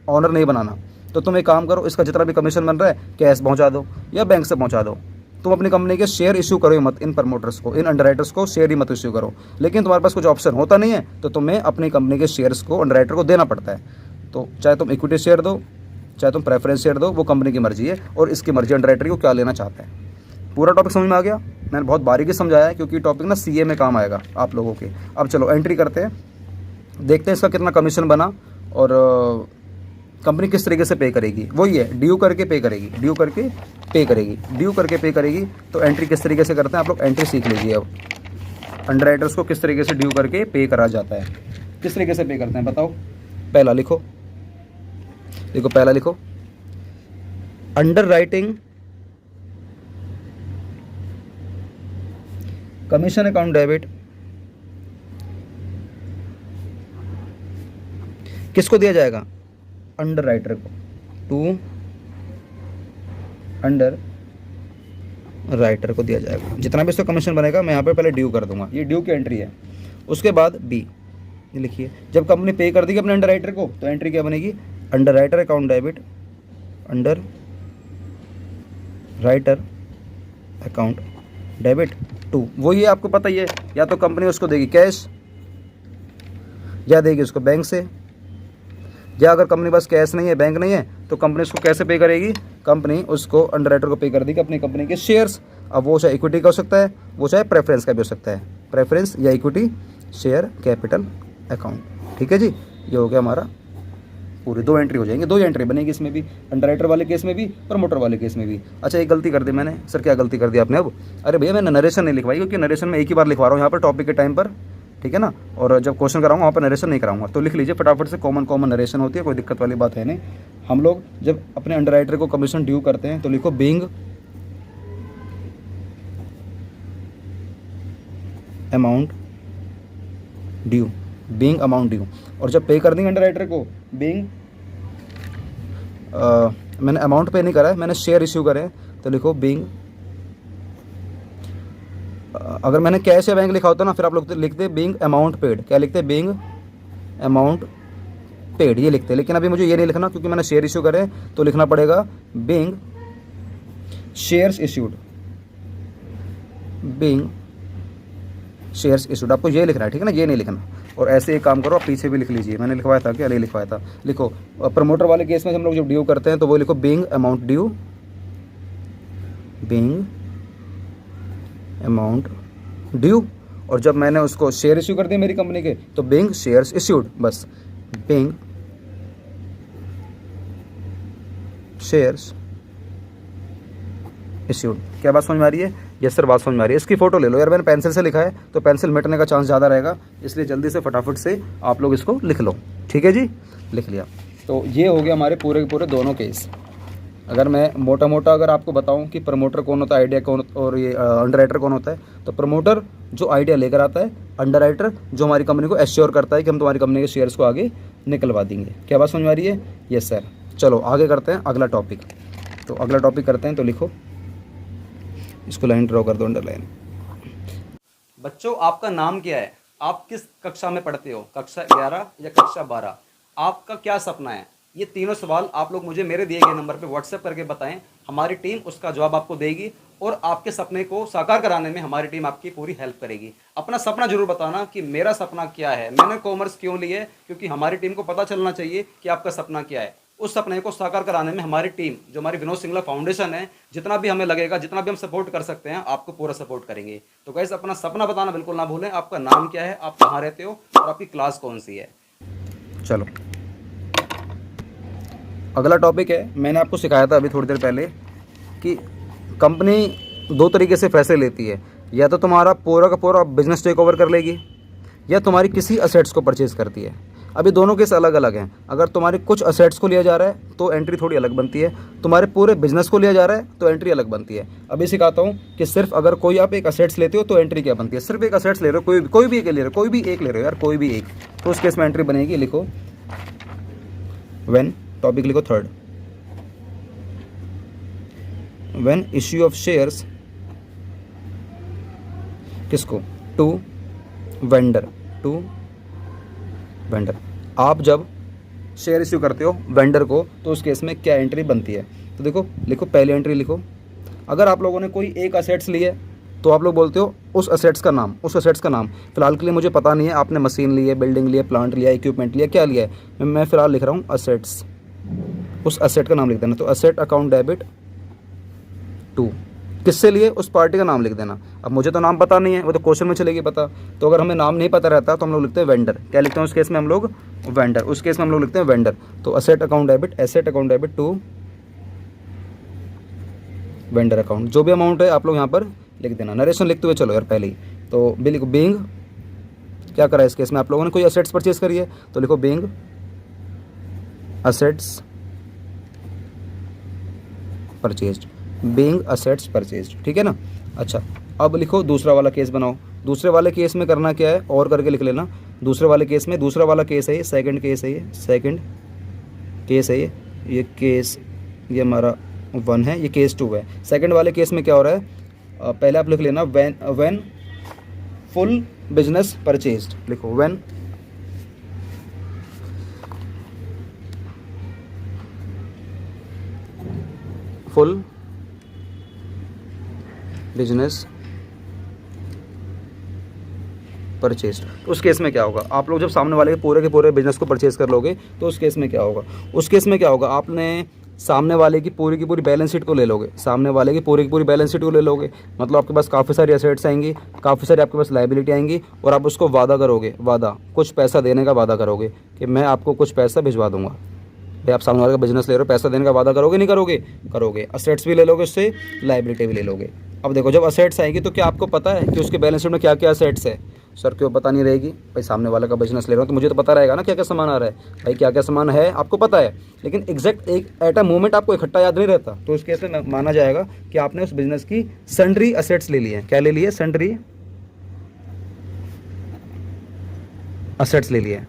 ऑनर नहीं बनाना, तो तुम एक काम करो, इसका जितना भी कमीशन बन रहा है कैश पहुँचा दो या बैंक से पहुँचा दो। तुम अपनी कंपनी के शेयर इशू करो मत, इन प्रमोटर्स को, इन अंडर राइटर्स को शेयर ही मत इशू करो। लेकिन तुम्हारे पास कुछ ऑप्शन होता नहीं है तो तुम्हें अपनी कंपनी के शेयर्स को अंडर राइटर को देना पड़ता है। तो चाहे तुम इक्विटी शेयर दो, चाहे तुम प्रेफरेंस शेयर दो, वो कंपनी की मर्जी है, और इसकी मर्जी अंडर राइटर को क्या लेना चाहता है। पूरा टॉपिक समझ में आ गया? मैंने बहुत बारीकी समझाया है, क्योंकि टॉपिक ना CA में काम आएगा आप लोगों के। अब चलो एंट्री करते हैं, देखते हैं इसका कितना कमीशन बना और कंपनी किस तरीके से पे करेगी। वही है, ड्यू करके पे करेगी, ड्यू करके पे करेगी। तो एंट्री किस तरीके से करते हैं आप लोग, एंट्री सीख लीजिए। अब अंडर राइटर्स को किस तरीके से ड्यू करके पे करा जाता है, किस तरीके से पे करते हैं बताओ। पहला लिखो, देखो पहला लिखो, under writing commission account debit किसको दिया जाएगा? अंडर राइटर को, टू अंडर राइटर को दिया जाएगा। जितना भी इसका कमीशन बनेगा मैं यहाँ पे पहले ड्यू कर दूंगा, ये ड्यू की एंट्री है। उसके बाद बी, ये लिखिए, जब कंपनी पे कर देगी अपने अंडर राइटर को तो एंट्री क्या बनेगी, underwriter account debit, underwriter account debit to. वही आपको पता ही है, या तो कंपनी उसको देगी कैश या देगी उसको बैंक से, या अगर कंपनी पास कैश नहीं है, बैंक नहीं है, तो कंपनी उसको कैसे पे करेगी, कंपनी उसको अंडर राइटर को पे कर देगी अपनी कंपनी के शेयर्स। अब वो चाहे इक्विटी का हो सकता है, वो चाहे प्रेफरेंस का भी हो सकता है, प्रेफरेंस या इक्विटी शेयर कैपिटल अकाउंट। ठीक है जी, ये हो गया हमारा पूरी 2 एंट्री हो जाएंगे, 2 एंट्री बनेगी इसमें भी, अंडर राइटर वाले केस में भी, प्रमोटर वाले केस में भी। अच्छा, एक गलती कर दी मैंने, सर क्या गलती कर दी आपने अब, अरे भैया मैंने नरेशन नहीं लिखवाई, क्योंकि नरेशन में एक ही बार लिखवा रहा हूँ यहाँ पर टॉपिक के टाइम पर, ठीक है ना, और जब क्वेश्चन कराऊंगा वहाँ पर नरेशन नहीं कराऊंगा। तो लिख लीजिए फटाफट से, कॉमन नरेशन होती है, कोई दिक्कत वाली बात है नहीं। हम लोग जब अपने अंडर राइटर को कमीशन ड्यू करते हैं तो लिखो being amount due, being amount due. और जब पे कर देंगे अंडर राइटर को बीइंग, मैंने अमाउंट पे नहीं करा है, मैंने शेयर इश्यू करे हैं, तो लिखो बीइंग, अगर मैंने कैश या बैंक लिखा होता ना फिर आप लोग लिखते बीइंग अमाउंट पेड, क्या लिखते बीइंग अमाउंट पेड, ये लिखते। लेकिन अभी मुझे ये नहीं लिखना क्योंकि मैंने शेयर इश्यू करे, तो लिखना पड़ेगा being shares issued, being shares issued, आपको ये लिखना है, ठीक है ना, ये नहीं लिखना। और ऐसे एक काम करो, आप पीछे भी लिख लीजिए, मैंने लिखवाया था क्या, नहीं लिखवाया था, लिखो प्रमोटर वाले केस में हम लोग जब ड्यू करते हैं तो वो लिखो being amount due, being amount due. और जब मैंने उसको शेयर इश्यू कर दिए मेरी कंपनी के तो बीइंग शेयर्स इश्यूड, बस बीइंग शेयर्स इश्यूड। क्या बात समझ में आ रही है? यस सर, बात समझ में आ रही है। इसकी फोटो ले लो यार, मैंने पेंसिल से लिखा है तो पेंसिल मिटने का चांस ज़्यादा रहेगा, इसलिए जल्दी से फटाफट से आप लोग इसको लिख लो। ठीक है जी, लिख लिया। तो ये हो गया हमारे पूरे के पूरे दोनों केस। अगर मैं मोटा मोटा अगर आपको बताऊं कि प्रमोटर कौन होता है, आइडिया कौन और ये अंडर राइटर कौन होता है, तो प्रमोटर जो आइडिया लेकर आता है, अंडर राइटर जो हमारी कंपनी को एश्योर करता है कि हम तुम्हारी कंपनी के शेयर्स को आगे निकलवा देंगे। क्या बात समझ में आ रही है? Yes sir. चलो आगे करते हैं अगला टॉपिक। तो अगला टॉपिक करते हैं, तो लिखो, इसको लाइन ड्रॉ कर दो, अंडरलाइन। बच्चों आपका नाम क्या है? आप किस कक्षा में पढ़ते हो? कक्षा 11 या कक्षा 12? आपका क्या सपना है? ये तीनों सवाल आप लोग मुझे मेरे दिए गए नंबर पे व्हाट्सएप करके बताएं। हमारी टीम उसका जवाब आपको देगी और आपके सपने को साकार कराने में हमारी टीम आपकी पूरी हेल्प करेगी। अपना सपना जरूर बताना कि मेरा सपना क्या है, मैंने कॉमर्स क्यों ली है, क्योंकि हमारी टीम को पता चलना चाहिए कि आपका सपना क्या है। उस सपने को साकार कराने में हमारी टीम, जो हमारी विनोद सिंगला फाउंडेशन है, जितना भी हमें लगेगा, जितना भी हम सपोर्ट कर सकते हैं, आपको पूरा सपोर्ट करेंगे। तो गाइस अपना सपना बताना बिल्कुल ना भूलें। आपका नाम क्या है, आप कहाँ रहते हो और आपकी क्लास कौन सी है। चलो अगला टॉपिक है, मैंने आपको सिखाया था अभी थोड़ी देर पहले कि कंपनी 2 तरीके से फैसले लेती है, या तो तुम्हारा पूरा का पूरा बिजनेस टेक ओवर कर लेगी या तुम्हारी किसी असेट्स को परचेज़ करती है। अभी दोनों केस अलग अलग हैं। अगर तुम्हारे कुछ असेट्स को लिया जा रहा है तो एंट्री थोड़ी अलग बनती है, तुम्हारे पूरे बिजनेस को लिया जा रहा है तो एंट्री अलग बनती है। अभी सिखाता हूँ कि सिर्फ अगर कोई आप एक असेट्स लेते हो तो एंट्री क्या बनती है। सिर्फ एक असेट्स ले रहे हो, कोई भी एक ले रहे हो, कोई भी एक ले रहे हो यार, कोई भी एक, तो उस केस में एंट्री बनेगी। लिखो व्हेन, टॉपिक लिखो third, when issue of shares किसको, टू वेंडर, टू वेंडर। आप जब शेयर इश्यू करते हो वेंडर को तो उस केस में क्या एंट्री बनती है। तो देखो, लिखो पहली एंट्री लिखो, अगर आप लोगों ने कोई एक असेट्स ली है तो आप लोग बोलते हो उस असेट्स का नाम, उस असेट्स का नाम। फिलहाल के लिए मुझे पता नहीं है आपने मशीन ली है, बिल्डिंग ली है, प्लांट लिया, इक्विपमेंट लिया, क्या लिया है, मैं फिलहाल लिख रहा हूँ असेट्स, उस असेट का नाम लिख देना। तो असेट अकाउंट डेबिट टू, किससे लिए, उस पार्टी का नाम लिख देना। अब मुझे तो नाम पता नहीं है, वो तो क्वेश्चन में चलेगी पता। तो अगर हमें नाम नहीं पता रहता तो हम लोग लिखते हैं वेंडर। क्या लिखते हैं उस केस में हम लोग, वेंडर। उस केस में हम लोग लिखते हैं वेंडर। तो asset account debit, asset account debit to vendor account. जो भी अमाउंट है आप लोग यहाँ पर लिख देना। नरेशन लिखते हुए चलो यार पहले ही। तो बी लिखो बीइंग, क्या करा इस केस में, आप लोगों ने कोई असेट्स परचेज करी है तो लिखो being assets purchased, being assets purchased, ठीक है ना। अच्छा अब लिखो दूसरा वाला केस बनाओ। दूसरे वाले केस में करना क्या है, और करके लिख लेना। दूसरे वाले केस में, दूसरा वाला केस है ये, सेकंड केस है ये, सेकंड केस है ये केस, ये हमारा 1 है, ये केस 2 है। सेकंड वाले केस में क्या हो रहा है, पहले आप लिख लेना व्हेन फुल बिजनेस परचेज्ड, लिखो व्हेन फुल बिजनेस परचेज। तो उस केस में क्या होगा, आप लोग जब सामने वाले के पूरे बिजनेस को परचेज कर लोगे तो उस केस में क्या होगा, उस केस में क्या होगा, आपने सामने वाले की पूरी बैलेंस शीट को ले लोगे, सामने वाले की पूरी बैलेंस शीट को ले लोगे। मतलब आपके पास काफ़ी सारी एसेट्स आएंगी, काफ़ी सारी आपके पास लायबिलिटी आएंगी, और आप उसको वादा करोगे, कुछ पैसा देने का वादा करोगे कि मैं आपको कुछ पैसा भिजवा दूंगा। भाई आप सामने वाले का बिजनेस ले रहे हो, पैसा देने का वादा करोगे नहीं करोगे, करोगे। असेट्स भी ले लोगे उससे, लायबिलिटी भी ले लोगे। अब देखो जब असेट्स आएगी तो क्या आपको पता है कि उसके बैलेंस शीट में क्या क्या असेट्स है? सर क्यों पता नहीं रहेगी? भाई सामने वाले का बिजनेस ले रहा हूँ तो मुझे तो पता रहेगा ना क्या क्या सामान आ रहा है। भाई क्या क्या सामान है आपको पता है, लेकिन एग्जैक्ट एक एट अ मोमेंट आपको इकट्ठा याद नहीं रहता। तो उस केस में माना जाएगा कि आपने उस बिजनेस की सन्ड्री असेट्स ले लिए हैं। क्या ले लिए? सन्ड्री असेट्स ले लिए।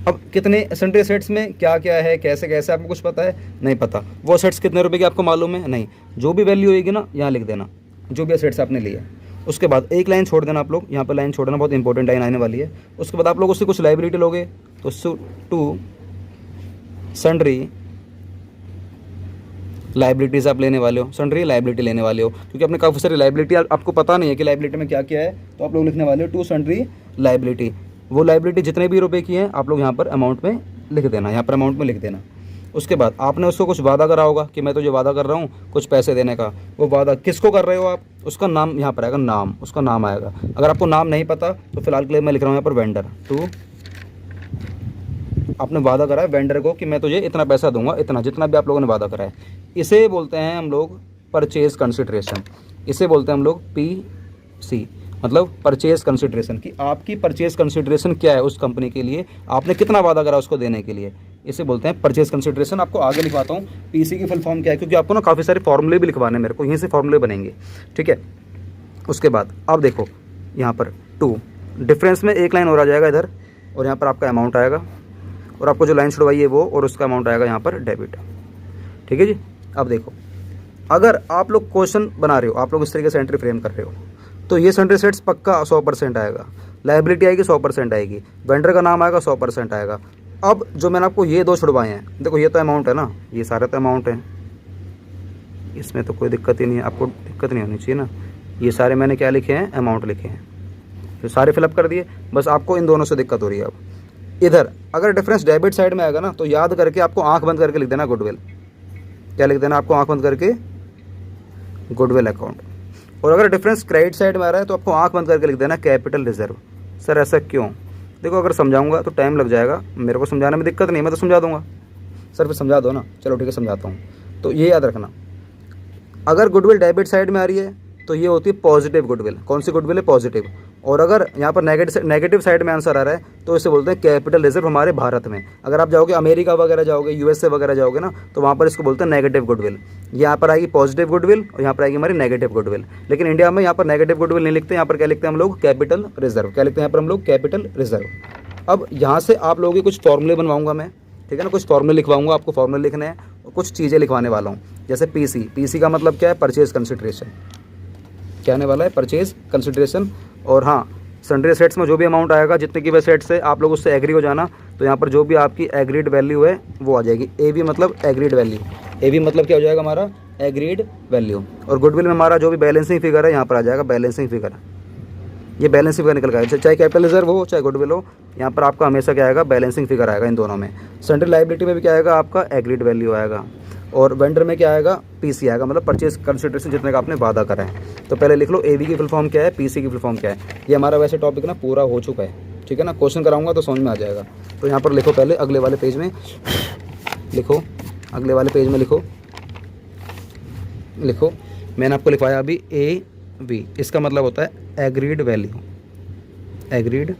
अब कितने सन्ड्री असेट्स में क्या क्या है, कैसे कैसे, आपको कुछ पता है? नहीं पता। वो असेट्स कितने रुपए की आपको मालूम है? नहीं। जो भी वैल्यू होगी ना यहाँ लिख देना, जो भी असेट्स आपने लिए। उसके बाद एक लाइन छोड़ देना आप लोग, यहाँ पर लाइन छोड़ना, बहुत इंपॉर्टेंट लाइन आने वाली है। उसके बाद आप लोग उससे कुछ लायबिलिटी लोगे, तो टू सन्ड्री लायबिलिटीज़ आप लेने वाले हो, सन्ड्री लायबिलिटी लेने वाले हो, क्योंकि आपने काफ़ी सारी लायबिलिटी आपको पता नहीं है कि लायबिलिटी में क्या क्या है, तो आप लोग लिखने वाले हो टू सन्ड्री लायबिलिटी। वो लायबिलिटी जितने भी रुपए की हैं आप लोग यहाँ पर अमाउंट में लिख देना, यहाँ पर अमाउंट में लिख देना। उसके बाद आपने उसको कुछ वादा करा होगा कि मैं तुझे वादा कर रहा हूँ कुछ पैसे देने का। वो वादा किसको कर रहे हो आप? उसका नाम यहाँ पर आएगा, नाम, उसका नाम आएगा। अगर आपको नाम नहीं पता तो फिलहाल के लिए मैं लिख रहा हूँ यहाँ पर वेंडर। टू आपने वादा करा है वेंडर को कि मैं तुझे इतना पैसा दूंगा, इतना, जितना भी आप लोगों ने वादा करा है। इसे बोलते हैं हम लोग परचेज कंसिडरेशन। इसे बोलते हैं हम लोग PC, मतलब परचेज कंसिडरेशन, कि आपकी परचेज कंसिडरेशन क्या है उस कंपनी के लिए, आपने कितना वादा करा उसको देने के लिए। इसे बोलते हैं परचेज कंसिडरेशन। आपको आगे लिखवाता हूँ PC की फुल फॉर्म क्या है, क्योंकि आपको ना काफ़ी सारे फॉर्मूले भी लिखवाने हैं मेरे को, यहीं से फॉर्मूले बनेंगे, ठीक है। उसके बाद अब देखो यहाँ पर 2 डिफरेंस में एक लाइन और आ जाएगा इधर, और यहाँ पर आपका अमाउंट आएगा, और आपको जो लाइन छुड़वाई है वो, और उसका अमाउंट आएगा यहाँ पर डेबिट, ठीक है जी। अब देखो अगर आप लोग क्वेश्चन बना रहे हो, आप लोग इस तरीके से एंट्री फ्रेम कर रहे हो, तो ये सन्ड्री असेट्स पक्का 100% आएगा, लायबिलिटी आएगी 100% आएगी, वेंडर का नाम आएगा 100% आएगा। अब जो मैंने आपको ये 2 छुड़वाए हैं, देखो ये तो अमाउंट है ना, ये सारे तो अमाउंट है, इसमें तो कोई दिक्कत ही नहीं है, आपको दिक्कत नहीं होनी चाहिए ना। ये सारे मैंने क्या लिखे हैं? अमाउंट लिखे हैं, तो सारे फिलअप कर दिए। बस आपको इन दोनों से दिक्कत हो रही है। अब इधर अगर डिफरेंस डेबिट साइड में आएगा ना, तो याद करके आपको आंख बंद करके लिख देना गुडविल। क्या लिख देना आपको? आंख बंद करके गुडविल अकाउंट। और अगर डिफरेंस क्रेडिट साइड में आ रहा है तो आपको आंख बंद करके लिख देना कैपिटल रिजर्व। सर ऐसा क्यों? देखो अगर समझाऊंगा तो टाइम लग जाएगा, मेरे को समझाने में दिक्कत नहीं, मैं तो समझा दूंगा। सर फिर समझा दो ना, चलो ठीक है समझाता हूँ। तो ये याद रखना, अगर गुडविल डेबिट साइड में आ रही है तो ये होती है पॉजिटिव गुडविल। कौन सी गुडविल है? पॉजिटिव। और अगर यहाँ पर नेगेटिव साइड में आंसर आ रहा है तो इसे बोलते हैं कैपिटल रिजर्व हमारे भारत में। अगर आप जाओगे अमेरिका वगैरह जाओगे, USA वगैरह जाओगे ना, तो वहाँ पर इसको बोलते हैं नेगेटिव गुडविल। यहाँ पर आएगी पॉजिटिव गुडविल और यहाँ पर आएगी हमारी नेगेटिव गुडविल। लेकिन इंडिया में यहाँ पर नेगेटिव गुडविल नहीं लिखते, यहाँ पर क्या लिखते हैं हम लोग? Capital reserve. क्या लिखते हैं यहाँ पर हम लोग? Capital reserve. अब यहाँ से आप लोगों के कुछ फॉर्मूले बनवाऊंगा मैं, ठीक है ना, कुछ फॉर्मूले लिखवाऊंगा, आपको फॉर्मूले लिखने हैं और कुछ चीज़ें लिखवाने वाला हूँ। जैसे PC का मतलब क्या है? Purchase consideration. क्या आने वाला है? Purchase consideration. और हाँ, सन्ड्री असेट्स में जो भी अमाउंट आएगा, जितने की भी असेट्स है, आप लोग उससे एग्री हो जाना। तो यहाँ पर जो भी आपकी एग्रीड वैल्यू है वो आ जाएगी। AV मतलब एग्रीड वैल्यू। AV मतलब क्या हो जाएगा हमारा? Agreed value. और गुडविल में हमारा जो भी बैलेंसिंग फिगर है यहाँ पर आ जाएगा बैलेंसिंग फिगर। ये बैलेंसिंग फिगर निकल गया, चाहे कैपिटल रिजर्व हो चाहे गुडविल हो, यहाँ पर आपका हमेशा क्या आएगा? बैलेंसिंग फिगर आएगा इन दोनों में। सन्ड्री लायबिलिटी में भी क्या आएगा? आपका एग्रीड वैल्यू आएगा। और वेंडर में क्या आएगा? PC आएगा, मतलब परचेज कंसिडरेशन जितने का आपने वादा करा है। तो पहले लिख लो AV की फुल फॉर्म क्या है, PC की फुल फॉर्म क्या है। ये हमारा वैसे टॉपिक ना पूरा हो चुका है, ठीक है ना, क्वेश्चन कराऊंगा तो समझ में आ जाएगा। तो यहाँ पर लिखो, पहले अगले वाले पेज में लिखो, अगले वाले पेज में लिखो, मैंने आपको लिखवाया अभी AV, इसका मतलब होता है एग्रीड वैल्यू। एग्रीड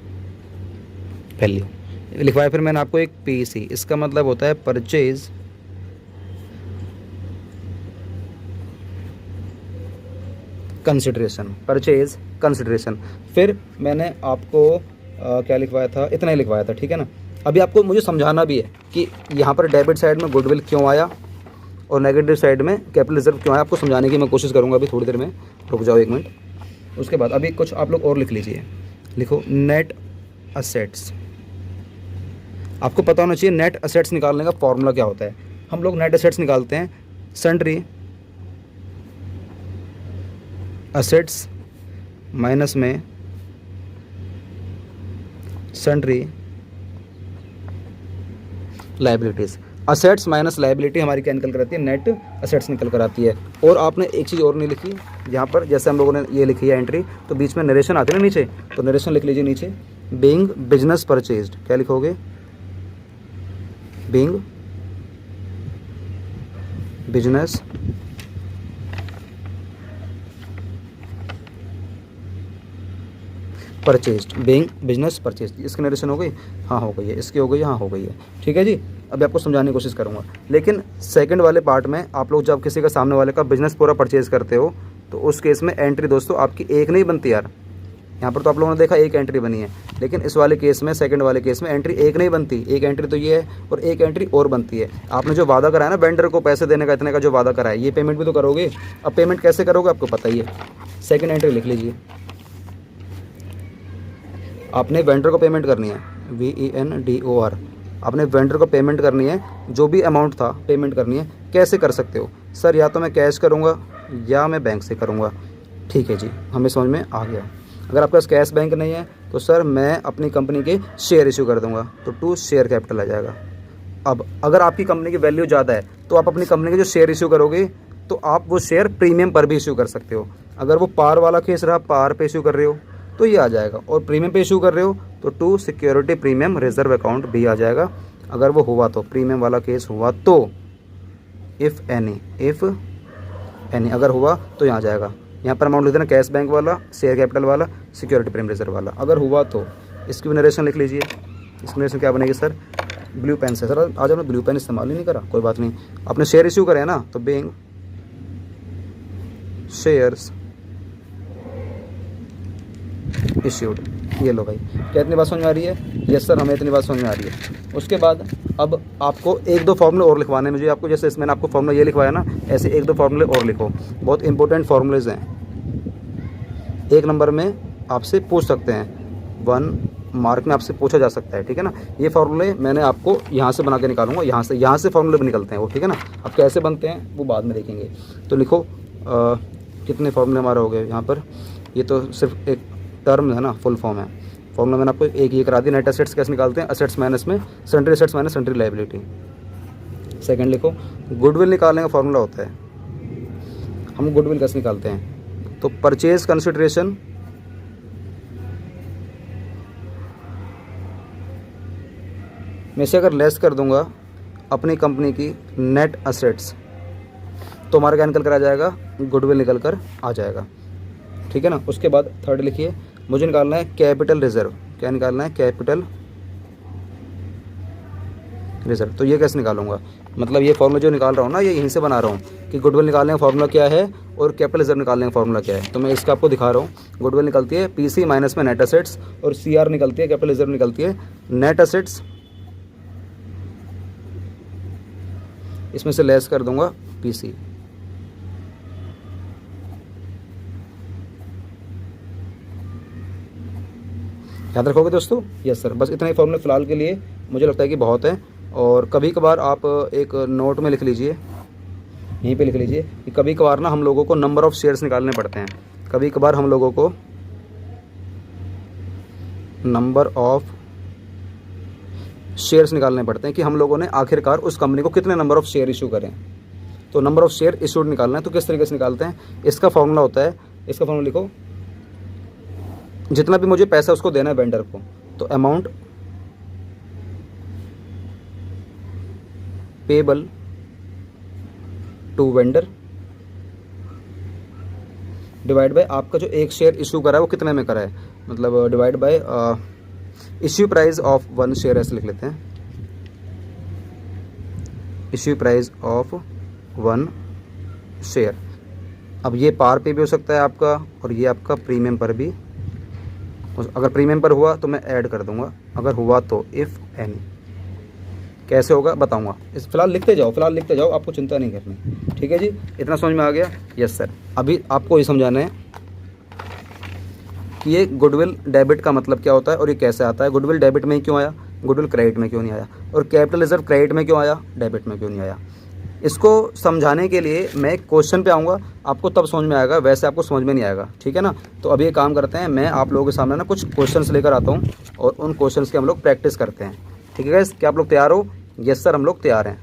वैल्यू लिखवाया। फिर मैंने आपको एक PC, इसका मतलब होता है परचेज कंसिडरेशन। Purchase consideration. फिर मैंने आपको क्या लिखवाया था? इतना ही लिखवाया था, ठीक है ना। अभी आपको मुझे समझाना भी है कि यहाँ पर डेबिट साइड में गुडविल क्यों आया, और नेगेटिव साइड में कैपिटल रिजर्व क्यों है आपको समझाने की मैं कोशिश करूँगा अभी थोड़ी देर में, रुक जाओ 1 मिनट। उसके बाद अभी कुछ आप लोग और लिख लीजिए, लिखो नेट असेट्स। आपको पता होना चाहिए नेट असेट्स निकालने का फॉर्मूला क्या होता है। हम लोग नेट असेट्स निकालते हैं सन्ड्री असेट्स माइनस में sundry liabilities. Assets minus liability हमारी क्या निकल कर आती है, नेट असेट्स निकल कर आती है। और आपने एक चीज़ और नहीं लिखी यहाँ पर, जैसे हम लोगों ने ये लिखी है एंट्री, तो बीच में नरेशन आती है ना नीचे, तो नरेशन लिख लीजिए नीचे, बीइंग बिजनेस परचेज्ड। क्या लिखोगे, being business purchased, being business purchased. इसकी नरेशन हो गई, हाँ हो गई है, इसकी हो गई, हाँ हो गई है, ठीक है जी। अभी आपको समझाने की कोशिश करूँगा। लेकिन सेकंड वाले पार्ट में आप लोग जब किसी का सामने वाले का बिजनेस पूरा परचेज करते हो तो उस केस में एंट्री दोस्तों आपकी एक नहीं बनती यार। यहाँ पर तो आप लोगों ने देखा एक एंट्री बनी है, लेकिन इस वाले केस में, सेकंड वाले केस में एंट्री एक नहीं बनती, एक एंट्री तो ये है और एक एंट्री और बनती है। आपने जो वादा कराया ना वेंडर को पैसे देने का, इतने का जो वादा कराया, ये पेमेंट भी तो करोगे। अब पेमेंट कैसे करोगे आपको पता ही है। सेकंड एंट्री लिख लीजिए, आपने वेंडर को पेमेंट करनी है, VENDOR। आपने वेंडर को पेमेंट करनी है, जो भी अमाउंट था पेमेंट करनी है। कैसे कर सकते हो सर, या तो मैं कैश करूँगा या मैं बैंक से करूँगा। ठीक है जी, हमें समझ में आ गया। अगर आपके पास कैश बैंक नहीं है तो सर मैं अपनी कंपनी के शेयर इशू कर दूंगा, तो 2 शेयर कैपिटल आ जाएगा। अब अगर आपकी कंपनी की वैल्यू ज़्यादा है तो आप अपनी कंपनी के जो शेयर इशू करोगे तो आप वो शेयर प्रीमियम पर भी इशू कर सकते हो। अगर वो पार वाला केस रहा, पार पे इशू कर रहे हो तो ये आ जाएगा, और प्रीमियम पे इशू कर रहे हो तो 2 सिक्योरिटी प्रीमियम रिजर्व अकाउंट भी आ जाएगा। अगर वो हुआ तो, प्रीमियम वाला केस हुआ तो, इफ़ एनी अगर हुआ तो यहाँ जाएगा। यहाँ पर अमाउंट लिख देना कैश बैंक वाला, शेयर कैपिटल वाला, सिक्योरिटी प्रीमियम रिजर्व वाला। अगर हुआ तो इसकी भी नरेशन लिख लीजिए। इसकी नरेशन क्या बनेगी सर, ब्लू पेन से। सर आज हमने ब्लू पेन इस्तेमाल ही नहीं करा, कोई बात नहीं। आपने शेयर इशू करे ना, तो बीइंग शेयर्स इश्यूड। ये लो भाई, क्या इतनी बात समझ में आ रही है? यस सर, हमें इतनी बात समझ में आ रही है। उसके बाद अब आपको 1-2 फार्मूले और लिखवाने हैं मुझे। आपको जैसे इसमें आपको फार्मूला ये लिखवाया ना, ऐसे 1-2 फार्मूले और लिखो, बहुत इंपॉर्टेंट फार्मूलेज हैं। 1 नंबर में आपसे पूछ सकते हैं, 1 मार्क में आपसे पूछा जा सकता है, ठीक है ना। ये फार्मूले मैंने आपको यहाँ से बना के निकालूंगा, यहाँ से फार्मूले भी निकलते हैं वो, ठीक है ना। अब कैसे बनते हैं वो बाद में देखेंगे। तो लिखो कितने फार्मूले हमारे हो गए यहाँ पर। ये तो सिर्फ एक टर्म है ना, फुल फॉर्म है। फॉर्मूला मैंने आपको एक ये करा दी। नेट असेट्स कैसे निकालते हैं, असेट्स माइनस में sundry assets minus sundry liability. Second लिखो, गुडविल निकालने का फॉर्मूला होता है। हम गुडविल कैसे निकालते हैं, तो परचेज कंसिडरेशन में से अगर लेस कर दूंगा अपनी कंपनी की नेट असेट्स, तो हमारा क्या निकल कर आ जाएगा, गुडविल निकल कर आ जाएगा, ठीक है ना। उसके बाद थर्ड लिखिए, मुझे निकालना है कैपिटल रिजर्व। क्या निकालना है, कैपिटल रिजर्व। तो ये कैसे निकालूंगा, मतलब ये फॉर्मूला जो निकाल रहा हूँ ना, ये यहीं से बना रहा हूँ कि गुडविल निकालने का फॉर्मूला क्या है और कैपिटल रिजर्व निकालने का फॉर्मूला क्या है। तो मैं इसका आपको दिखा रहा हूँ। गुडविल निकलती है पीसी माइनस में नेट असेट्स, और सीआर निकलती है, कैपिटल रिजर्व निकलती है नेट असेट्स, इसमें से लेस कर दूंगा पीसी। याद रखोगे दोस्तों? यस सर, बस इतना ही फॉर्मूला फ़िलहाल के लिए मुझे लगता है कि बहुत है। और कभी कभार आप एक नोट में लिख लीजिए, यहीं पे लिख लीजिए कि कभी कभार ना हम लोगों को नंबर ऑफ़ शेयर्स निकालने पड़ते हैं। कभी कभार हम लोगों को नंबर ऑफ़ शेयर्स निकालने पड़ते हैं कि हम लोगों ने आखिरकार उस कंपनी को कितने नंबर ऑफ़ शेयर इशू करें। तो नंबर ऑफ़ शेयर इशूड निकालना है। तो किस तरीके से निकालते हैं, इसका फॉर्मूला होता है, इसका फॉर्मूला लिखो, जितना भी मुझे पैसा उसको देना है वेंडर को, तो amount payable to vendor divide by आपका जो एक शेयर इशू करा है वो कितने में करा है, मतलब divide by issue price of 1 share, ऐसे लिख लेते हैं, इश्यू प्राइस ऑफ 1 शेयर। अब ये पार पे भी हो सकता है आपका, और ये आपका प्रीमियम पर भी। अगर प्रीमियम पर हुआ तो मैं ऐड कर दूंगा, अगर हुआ तो इफ़ एनी। कैसे होगा बताऊंगा। इस फिलहाल लिखते जाओ, आपको चिंता नहीं करनी, ठीक है जी। इतना समझ में आ गया? Yes sir. अभी आपको ये समझाना है कि ये गुडविल डेबिट का मतलब क्या होता है और ये कैसे आता है। गुडविल डेबिट में ही क्यों आया, गुडविल क्रेडिट में क्यों नहीं आया, और कैपिटल रिजर्व क्रेडिट में क्यों आया, डेबिट में क्यों नहीं आया। इसको समझाने के लिए मैं एक क्वेश्चन पे आऊँगा, आपको तब समझ में आएगा, वैसे आपको समझ में नहीं आएगा, ठीक है ना। तो अभी ये काम करते हैं, मैं आप लोगों के सामने ना कुछ क्वेश्चंस लेकर आता हूँ और उन क्वेश्चंस की हम लोग प्रैक्टिस करते हैं, ठीक है गाइस। क्या आप लोग तैयार हो? यस सर, हम लोग तैयार हैं।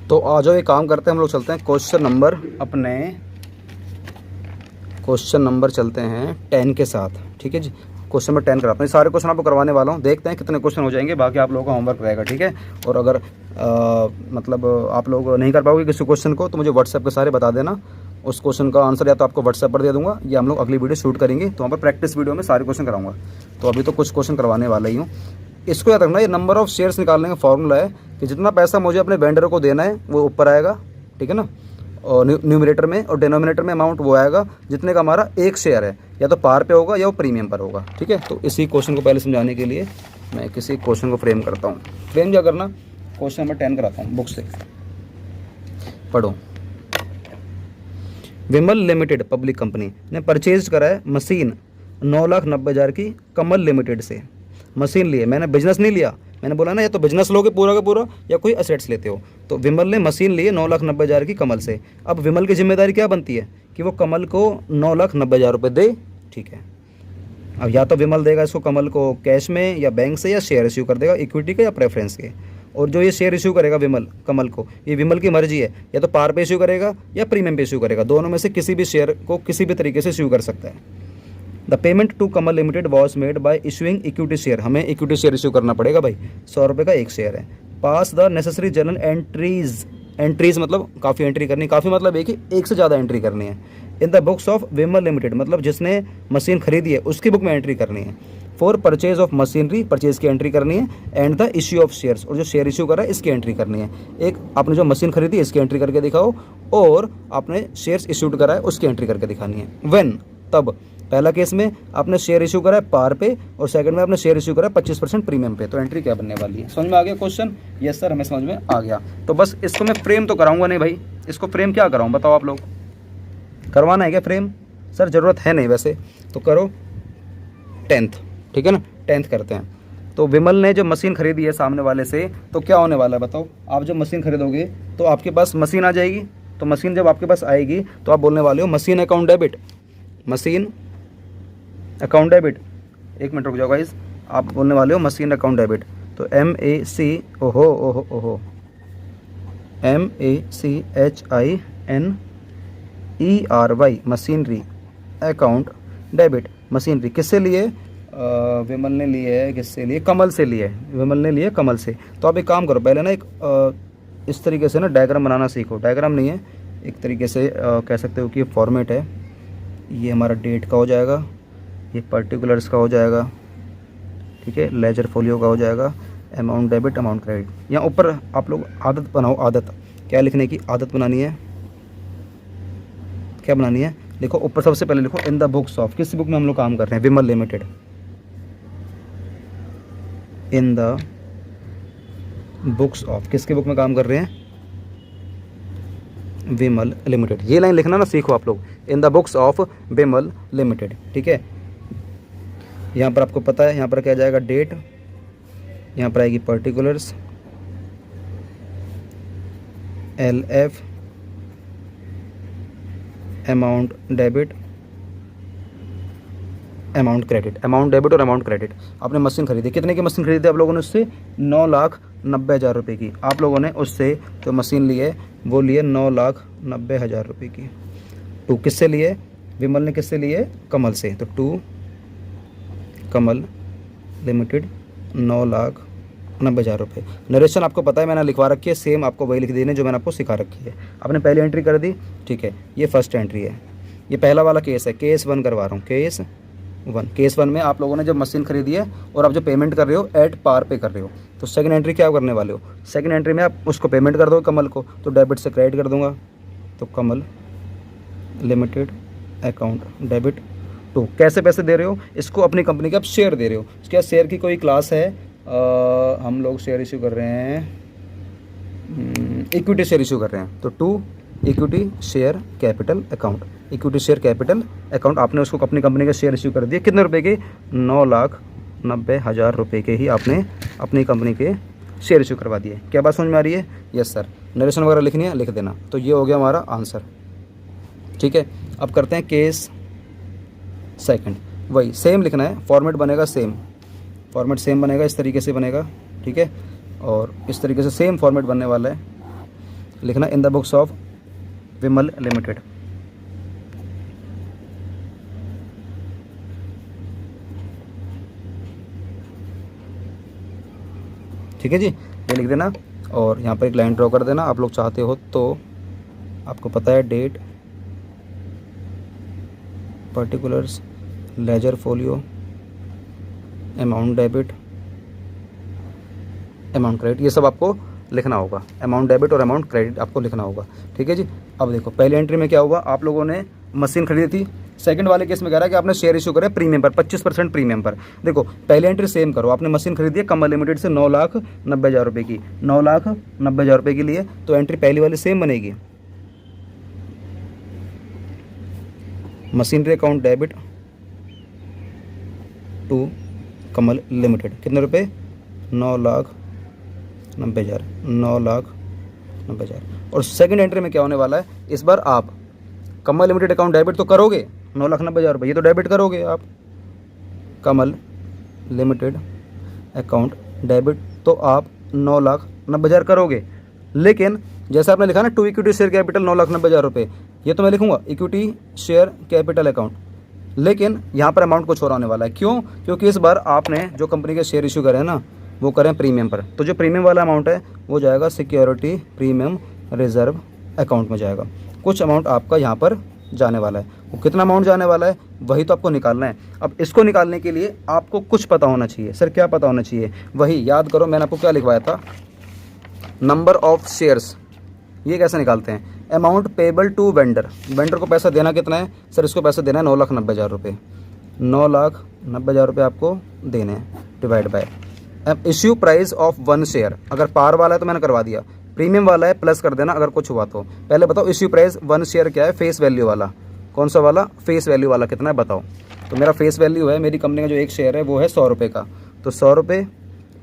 तो आ जाओ, ये काम करते हैं, हम लोग चलते हैं क्वेश्चन नंबर चलते हैं 10 के साथ, ठीक है जी। क्वेश्चन नंबर 10 कराते हैं, सारे क्वेश्चन आपको करवाने वाला हूँ, देखते हैं कितने क्वेश्चन हो जाएंगे, बाकी आप लोगों का होमवर्क रहेगा, ठीक है। और अगर मतलब आप लोग नहीं कर पाओगे किसी क्वेश्चन को तो मुझे व्हाट्सएप के सारे बता देना, उस क्वेश्चन का आंसर या तो आपको व्हाट्सएप पर दे दूंगा या हम लोग अगली वीडियो शूट करेंगे तो वहाँ पर प्रैक्टिस वीडियो में सारे क्वेश्चन कराऊंगा। तो अभी तो कुछ क्वेश्चन करवाने वाला ही हूँ। इसको याद रखना, ये नंबर ऑफ शेयर्स निकालने का फॉर्मूला है कि जितना पैसा मुझे अपने वेंडर को देना है वो ऊपर आएगा, ठीक है ना, और न्यूमरेटर में, और डिनोमिनेटर में अमाउंट वो आएगा जितने का हमारा एक शेयर है, या तो पार पे होगा या वो प्रीमियम पर होगा, ठीक है। तो इसी क्वेश्चन को पहले समझाने के लिए मैं किसी क्वेश्चन को फ्रेम करता हूँ। फ्रेम क्या करना, क्वेश्चन नंबर 10 कराता हूँ, बुक से पढ़ो। विमल लिमिटेड पब्लिक कंपनी ने परचेज करा है मशीन 9,90,000 की कमल लिमिटेड से। मशीन लिए, मैंने बिजनेस नहीं लिया, मैंने बोला ना या तो बिजनेस लोगे पूरा का पूरा या कोई असेट्स लेते हो। तो विमल ने मशीन लिए 9,90,000 की कमल से। अब विमल की जिम्मेदारी क्या बनती है कि वो कमल को 9,90,000 रुपये दे, ठीक है। अब या तो विमल देगा इसको कमल को कैश में या बैंक से, या शेयर इश्यू कर देगा इक्विटी के या प्रेफरेंस के। और जो ये शेयर इशू करेगा विमल कमल को, ये विमल की मर्जी है, या तो पार पे इशू करेगा या प्रीमियम पे इशू करेगा, दोनों में से किसी भी शेयर को किसी भी तरीके से इशू कर सकता है। The payment to Kamal limited was made by issuing equity share, हमें इक्विटी शेयर इशू करना पड़ेगा भाई, 100 रुपये का एक शेयर है। Pass the necessary journal entries मतलब काफ़ी एंट्री करनी, काफ़ी मतलब एक से ज़्यादा एंट्री करनी है। In the books of Vimal limited मतलब जिसने मशीन खरीदी है उसकी बुक में एंट्री करनी है। For purchase of machinery, purchase की एंट्री करनी है। And the issue of shares, और जो शेयर इशू कर रहा है इसकी एंट्री करनी है। एक आपने जो मशीन खरीदी है इसकी एंट्री करके दिखाओ, और आपने शेयर्स इशूड करा है उसकी एंट्री करके दिखानी है। व्हेन, तब, पहला केस में आपने शेयर इशू करा है पार पे, और सेकंड में आपने शेयर इशू करा है 25% प्रीमियम पे। तो एंट्री क्या बनने वाली है, समझ में आ गया क्वेश्चन? यस सर, हमें समझ में आ गया। तो बस इसको मैं फ्रेम तो कराऊंगा नहीं भाई, इसको फ्रेम क्या कराऊँ बताओ आप लोग, करवाना है क्या फ्रेम? सर ज़रूरत है नहीं वैसे, तो करो 10th, ठीक है ना, 10th करते हैं। तो विमल ने जो मशीन खरीदी है सामने वाले से, तो क्या होने वाला है बताओ। आप जब मशीन खरीदोगे तो आपके पास मशीन आ जाएगी, तो मशीन जब आपके पास आएगी तो आप बोलने वाले हो machine account debit, machine account debit. एक मिनट रुक जाओ गाइस, आप बोलने वाले हो मशीन अकाउंट डेबिट। तो MACHINERY machinery account debit. Machinery किससे लिए? विमल ने लिए है, किससे लिए? कमल से लिए, विमल ने लिए कमल से। तो आप एक काम करो, पहले ना एक इस तरीके से ना डायग्राम बनाना सीखो। डायग्राम नहीं है, एक तरीके से कह सकते हो कि ये फॉर्मेट है। ये हमारा डेट का हो जाएगा, ये पर्टिकुलर्स का हो जाएगा, ठीक है, लेजर फोलियो का हो जाएगा, अमाउंट डेबिट, अमाउंट क्रेडिट। यहाँ ऊपर आप लोग आदत बनाओ, आदत क्या लिखने की आदत बनानी है, क्या बनानी है, देखो ऊपर सबसे पहले लिखो इन द बुक्स ऑफ, किस बुक में हम लोग काम कर रहे हैं? Vimal limited. In the books of, किसके बुक में काम कर रहे हैं? विमल लिमिटेड। ये लाइन लिखना ना सीखो आप लोग, इन the books of Vimal limited, ठीक है। यहाँ पर आपको पता है, यहाँ पर क्या जाएगा? डेट, यहाँ पर आएगी particulars, LF, amount debit, amount credit. Amount debit और अमाउंट क्रेडिट। आपने मशीन खरीदी, कितने की मशीन खरीदी आप लोगों ने उससे? 9,90,000 रुपये की आप लोगों ने उससे तो मशीन लिए, वो लिए 9,90,000 रुपये की। टू किससे लिए? विमल ने किससे लिए? कमल से। तो टू कमल लिमिटेड 9,90,000 रुपये। नरेशन आपको पता है मैंने लिखवा रखी है, सेम आपको वही लिख देने जो मैंने आपको सिखा रखी है। आपने पहली एंट्री कर दी, ठीक है, ये फर्स्ट एंट्री है। ये पहला वाला केस है, केस 1 करवा रहा हूँ, केस 1। केस 1 में आप लोगों ने जब मशीन खरीदी है और आप जो पेमेंट कर रहे हो एट पार पे कर रहे हो, तो सेकंड एंट्री क्या करने वाले हो? सेकंड एंट्री में आप उसको पेमेंट कर दो कमल को, तो डेबिट से क्रेडिट कर दूंगा। तो कमल लिमिटेड अकाउंट डेबिट टू। कैसे पैसे दे रहे हो? इसको अपनी कंपनी के आप शेयर दे रहे हो। क्या शेयर की कोई क्लास है हम लोग शेयर इशू कर रहे हैं, इक्विटी शेयर इशू कर रहे हैं, तो to equity share capital account, equity share capital account आपने उसको अपनी कंपनी के शेयर इशू कर दिए, कितने रुपए के, 9,90,000 रुपये के ही आपने अपनी कंपनी के शेयर इशू करवा दिए। क्या बात समझ में आ रही है? Yes sir. नरेशन वगैरह लिखनी है, लिख देना। तो ये हो गया हमारा आंसर, ठीक है। अब करते हैं केस सेकंड, वही सेम लिखना है, फॉर्मेट बनेगा सेम, फॉर्मेट सेम बनेगा, इस तरीके से बनेगा, ठीक है। और इस तरीके से सेम फॉर्मेट बनने वाला है, लिखना इन the books of Vimal limited. ठीक है जी, ये लिख देना और यहाँ पर एक लाइन ड्रॉ कर देना। आप लोग चाहते हो तो आपको पता है date, particulars, ledger folio, amount debit, amount credit, ये सब आपको लिखना होगा। अमाउंट डेबिट और अमाउंट क्रेडिट आपको लिखना होगा, ठीक है जी। अब देखो पहले एंट्री में क्या हुआ, आप लोगों ने मशीन खरीदी थी। सेकंड वाले केस में कह रहा है कि आपने शेयर इशू करे प्रीमियम पर, 25% प्रीमियम पर। देखो पहले एंट्री सेम करो, आपने मशीन खरीदी है कमल लिमिटेड से 9,90,000 रुपये की, 9,90,000 रुपये के लिए, तो एंट्री पहली वाली सेम बनेगी। Machinery account debit to Kamal limited, कितने रुपए, 9,90,000, 9,90,000। और सेकंड एंट्री में क्या होने वाला है, इस बार आप कमल लिमिटेड अकाउंट डेबिट तो करोगे 9,90,000 रुपये, ये तो डेबिट करोगे आप, कमल लिमिटेड अकाउंट डेबिट तो आप 9,90,000 करोगे। लेकिन जैसे आपने लिखा ना टू इक्विटी शेयर कैपिटल 9,90,000 रुपये, ये तो मैं लिखूंगा इक्विटी शेयर कैपिटल अकाउंट, लेकिन यहाँ पर अमाउंट कुछ और आने वाला है। क्यों? क्योंकि इस बार आपने जो कंपनी के शेयर इशू करे हैं ना, वो करें प्रीमियम पर, तो जो प्रीमियम वाला अमाउंट है वो जाएगा सिक्योरिटी प्रीमियम रिजर्व अकाउंट में जाएगा। कुछ अमाउंट आपका यहाँ पर जाने वाला है, वो कितना अमाउंट जाने वाला है वही तो आपको निकालना है। अब इसको निकालने के लिए आपको कुछ पता होना चाहिए। सर क्या पता होना चाहिए? वही याद करो, मैंने आपको क्या लिखवाया था, नंबर ऑफ शेयर्स। ये कैसे निकालते हैं, amount payable to vendor, vendor को पैसा देना कितना है, सर इसको पैसा देना है 9,90,000 रुपये, 9,90,000 रुपये आपको देने हैं, divide by issue price of 1 share. अगर पार वाला है तो मैंने करवा दिया, प्रीमियम वाला है प्लस कर देना अगर कुछ हुआ तो। पहले बताओ इश्यू प्राइस 1 शेयर क्या है, फेस वैल्यू वाला, कौन सा वाला, फेस वैल्यू वाला कितना है बताओ। तो मेरा फेस वैल्यू है, मेरी कंपनी का जो एक शेयर है वो है 100 रुपये का, तो 100 रुपये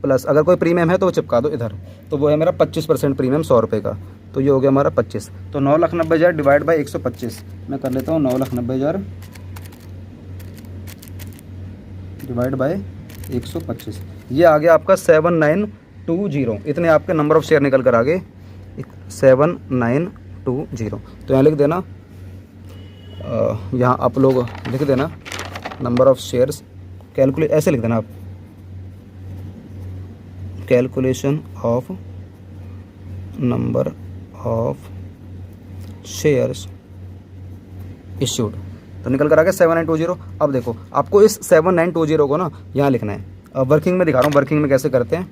प्लस अगर कोई प्रीमियम है तो वो चिपका दो इधर, तो वो है मेरा 25% प्रीमियम 100 रुपये का, तो ये हो गया हमारा 25। तो 9,90,000 डिवाइड बाई 125, मैं कर लेता हूँ 9,90,000 डिवाइड बाई 125, ये आ गया आपका 7920। इतने आपके नंबर ऑफ शेयर निकल कर आ गए 7920। तो यहाँ लिख देना, यहाँ आप लोग लिख देना नंबर ऑफ शेयर्स, कैलकुलेट ऐसे लिख देना आप, calculation of number of shares issued, तो निकल कर आ गया 7920। अब देखो आपको इस 7920 को ना यहाँ लिखना है। अब वर्किंग में दिखा रहा हूँ, वर्किंग में कैसे करते हैं,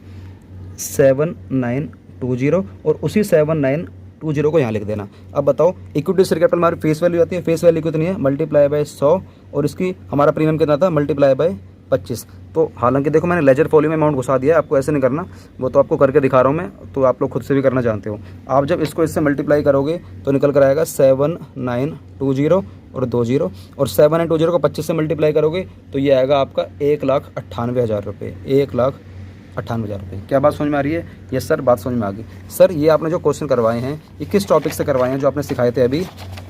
7920 और उसी 7920 को यहाँ लिख देना। अब बताओ इक्विटी शेयर कैपिटल हमारी फेस वैल्यू आती है, फेस वैल्यू कितनी है, मल्टीप्लाई बाय 100, और इसकी हमारा प्रीमियम कितना था, मल्टीप्लाई बाय 25। तो हालांकि देखो मैंने लेजर फॉली में अमाउंट घुसा दिया है, आपको ऐसे नहीं करना, वो तो आपको करके दिखा रहा हूँ मैं, तो आप लोग खुद से भी करना जानते हो। आप जब इसको इससे मल्टीप्लाई करोगे तो निकल कर आएगा 7920 और 20, और 7920 को 25 से मल्टीप्लाई करोगे तो ये आएगा आपका 1,98,000 रुपये, 1,98,000 रुपये। क्या बात समझ में आ रही है? यस सर, बात समझ में आ गई। सर ये आपने जो क्वेश्चन करवाए हैं ये किस टॉपिक से करवाए हैं, जो आपने सिखाए थे अभी?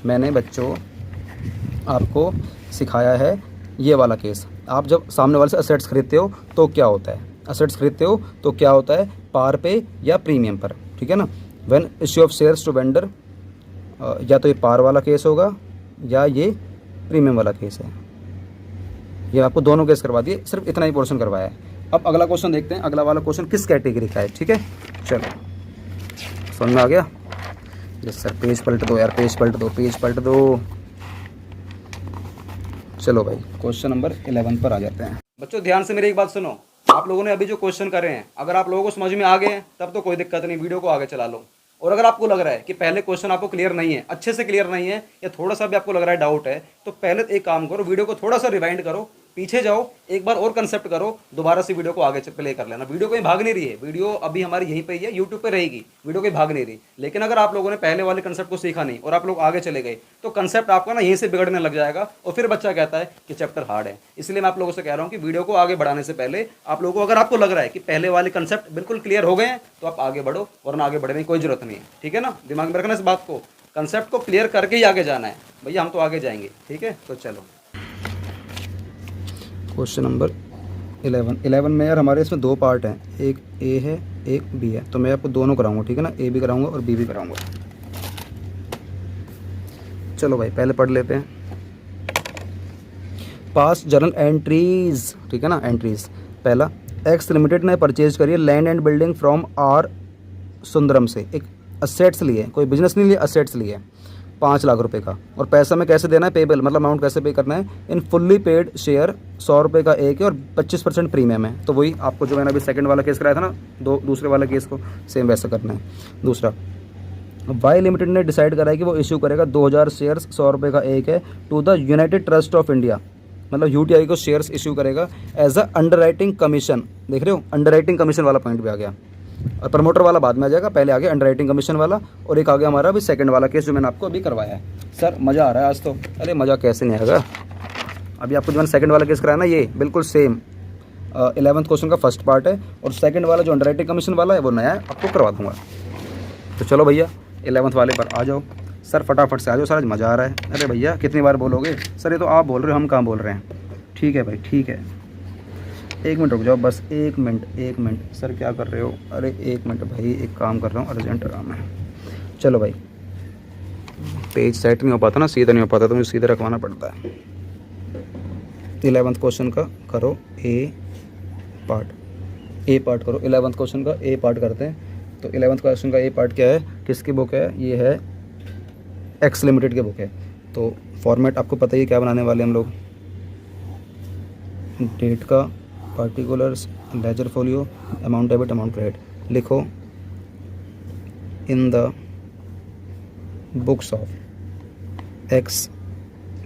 मैंने बच्चों आपको सिखाया है ये वाला केस। आप जब सामने वाले से असेट्स खरीदते हो तो क्या होता है, असेट्स खरीदते हो तो क्या होता है, पार पे या प्रीमियम पर, ठीक है ना। When issue of shares to vendor, या तो ये पार वाला केस होगा या ये प्रीमियम वाला केस है। ये आपको दोनों केस करवा दिए, सिर्फ इतना ही पोर्शन करवाया है। अब अगला क्वेश्चन देखते हैं, अगला वाला क्वेश्चन किस कैटेगरी का है, ठीक है। चलो समझ में आ गया? यस सर, पेज पलट दो यार, पेज पलट दो, पेज पलट दो। चलो भाई क्वेश्चन नंबर 11 पर आ जाते हैं। बच्चों ध्यान से मेरी एक बात सुनो, आप लोगों ने अभी जो क्वेश्चन करे हैं अगर आप लोगों को समझ में आ गए हैं तब तो कोई दिक्कत नहीं, वीडियो को आगे चला लो। और अगर आपको लग रहा है कि पहले क्वेश्चन आपको क्लियर नहीं है, अच्छे से क्लियर नहीं है, या थोड़ा सा भी आपको लग रहा है डाउट है, तो पहले एक काम करो, वीडियो को थोड़ा सा रिवाइंड करो, पीछे जाओ, एक बार और कंसेप्ट करो, दोबारा से वीडियो को आगे प्ले कर लेना। वीडियो कहीं भाग नहीं रही है, वीडियो अभी हमारी यहीं पे ही है, यूट्यूब पे रहेगी, वीडियो कहीं भाग नहीं रही। लेकिन अगर आप लोगों ने पहले वाले कंसेप्ट को सीखा नहीं और आप लोग आगे चले गए तो कंसेप्ट आपका ना यहीं से बिगड़ने लग जाएगा और फिर बच्चा कहता है कि चैप्टर हार्ड है। इसलिए मैं आप लोगों से कह रहा हूँ कि वीडियो को आगे बढ़ाने से पहले आप लोगों को, अगर आपको लग रहा है कि पहले वाले कंसेप्ट बिल्कुल क्लियर हो गए हैं, तो आप आगे बढ़ो, वरना आगे बढ़ने की कोई जरूरत नहीं है। ठीक है ना, दिमाग में रखना इस बात को, कंसेप्ट को क्लियर करके ही आगे जाना है भैया, हम तो आगे जाएंगे। ठीक है, तो चलो क्वेश्चन नंबर 11 में यार हमारे इसमें 2 पार्ट हैं, एक ए है एक बी है, तो मैं आपको दोनों कराऊंगा। ठीक है ना, ए भी कराऊंगा और बी भी कराऊंगा। चलो भाई पहले पढ़ लेते हैं। पास जर्नल एंट्रीज, ठीक है ना, एंट्रीज। पहला, एक्स लिमिटेड ने परचेज करी है land and building from R Sundaram से। एक असेट्स लिए, कोई बिजनेस नहीं लिया, असेट्स लिए 5 लाख रुपए का। और पैसा में कैसे देना है, पेबल, मतलब अमाउंट कैसे पे करना है, इन फुल्ली पेड शेयर 100 रुपये का एक है और 25% प्रीमियम है। तो वही आपको जो मैंने अभी सेकंड वाला केस कराया था ना, दूसरे वाला केस को सेम वैसा करना है। दूसरा, वाई लिमिटेड ने डिसाइड करा है कि वो इशू करेगा 2000 शेयर्स 100 रुपये का एक है to the united trust of India, मतलब यूटीआई को शेयर्स इशू करेगा as a underwriting commission. देख रहे हो, अंडर राइटिंग कमीशन वाला पॉइंट भी आ गया, और प्रमोटर वाला बाद में आ जाएगा, पहले आ गया अंडर राइटिंग कमीशन वाला। और एक आ गया हमारा अभी सेकंड वाला केस जो मैंने आपको अभी करवाया है। सर मज़ा आ रहा है आज तो। अरे मज़ा कैसे नहीं आएगा, अभी आपको जो मैंने सेकंड वाला केस कराया ना, ये बिल्कुल सेम 11th क्वेश्चन का फर्स्ट पार्ट है, और सेकंड वाला जो अंडर राइटिंग कमीशन वाला है वो नया है, आपको करवा दूंगा। तो चलो भैया 11th वाले पर आ जाओ। सर फटाफट से आ जाओ सर, आज मज़ा आ रहा है। अरे भैया कितनी बार बोलोगे सर, ये तो आप बोल रहे हो, हम कहाँ बोल रहे हैं। ठीक है भाई ठीक है, 1 मिनट रुक जाओ बस, 1 मिनट। सर क्या कर रहे हो, अरे 1 मिनट भाई, एक काम कर रहा हूँ, अर्जेंट काम है। चलो भाई, पेज सेट नहीं हो पाता ना, सीधा नहीं हो पाता, तो मुझे सीधा रखवाना पड़ता है। 11th क्वेश्चन का करो ए पार्ट करो। 11th क्वेश्चन का ए पार्ट करते हैं। तो 11th क्वेश्चन का ए पार्ट क्या है, किसकी बुक है, ये है एक्स लिमिटेड की बुक है। तो फॉर्मेट आपको पता ही है क्या बनाने वाले हम लोग, डेट का, particulars, ledger folio, amount debit, amount credit. लिखो in the books of X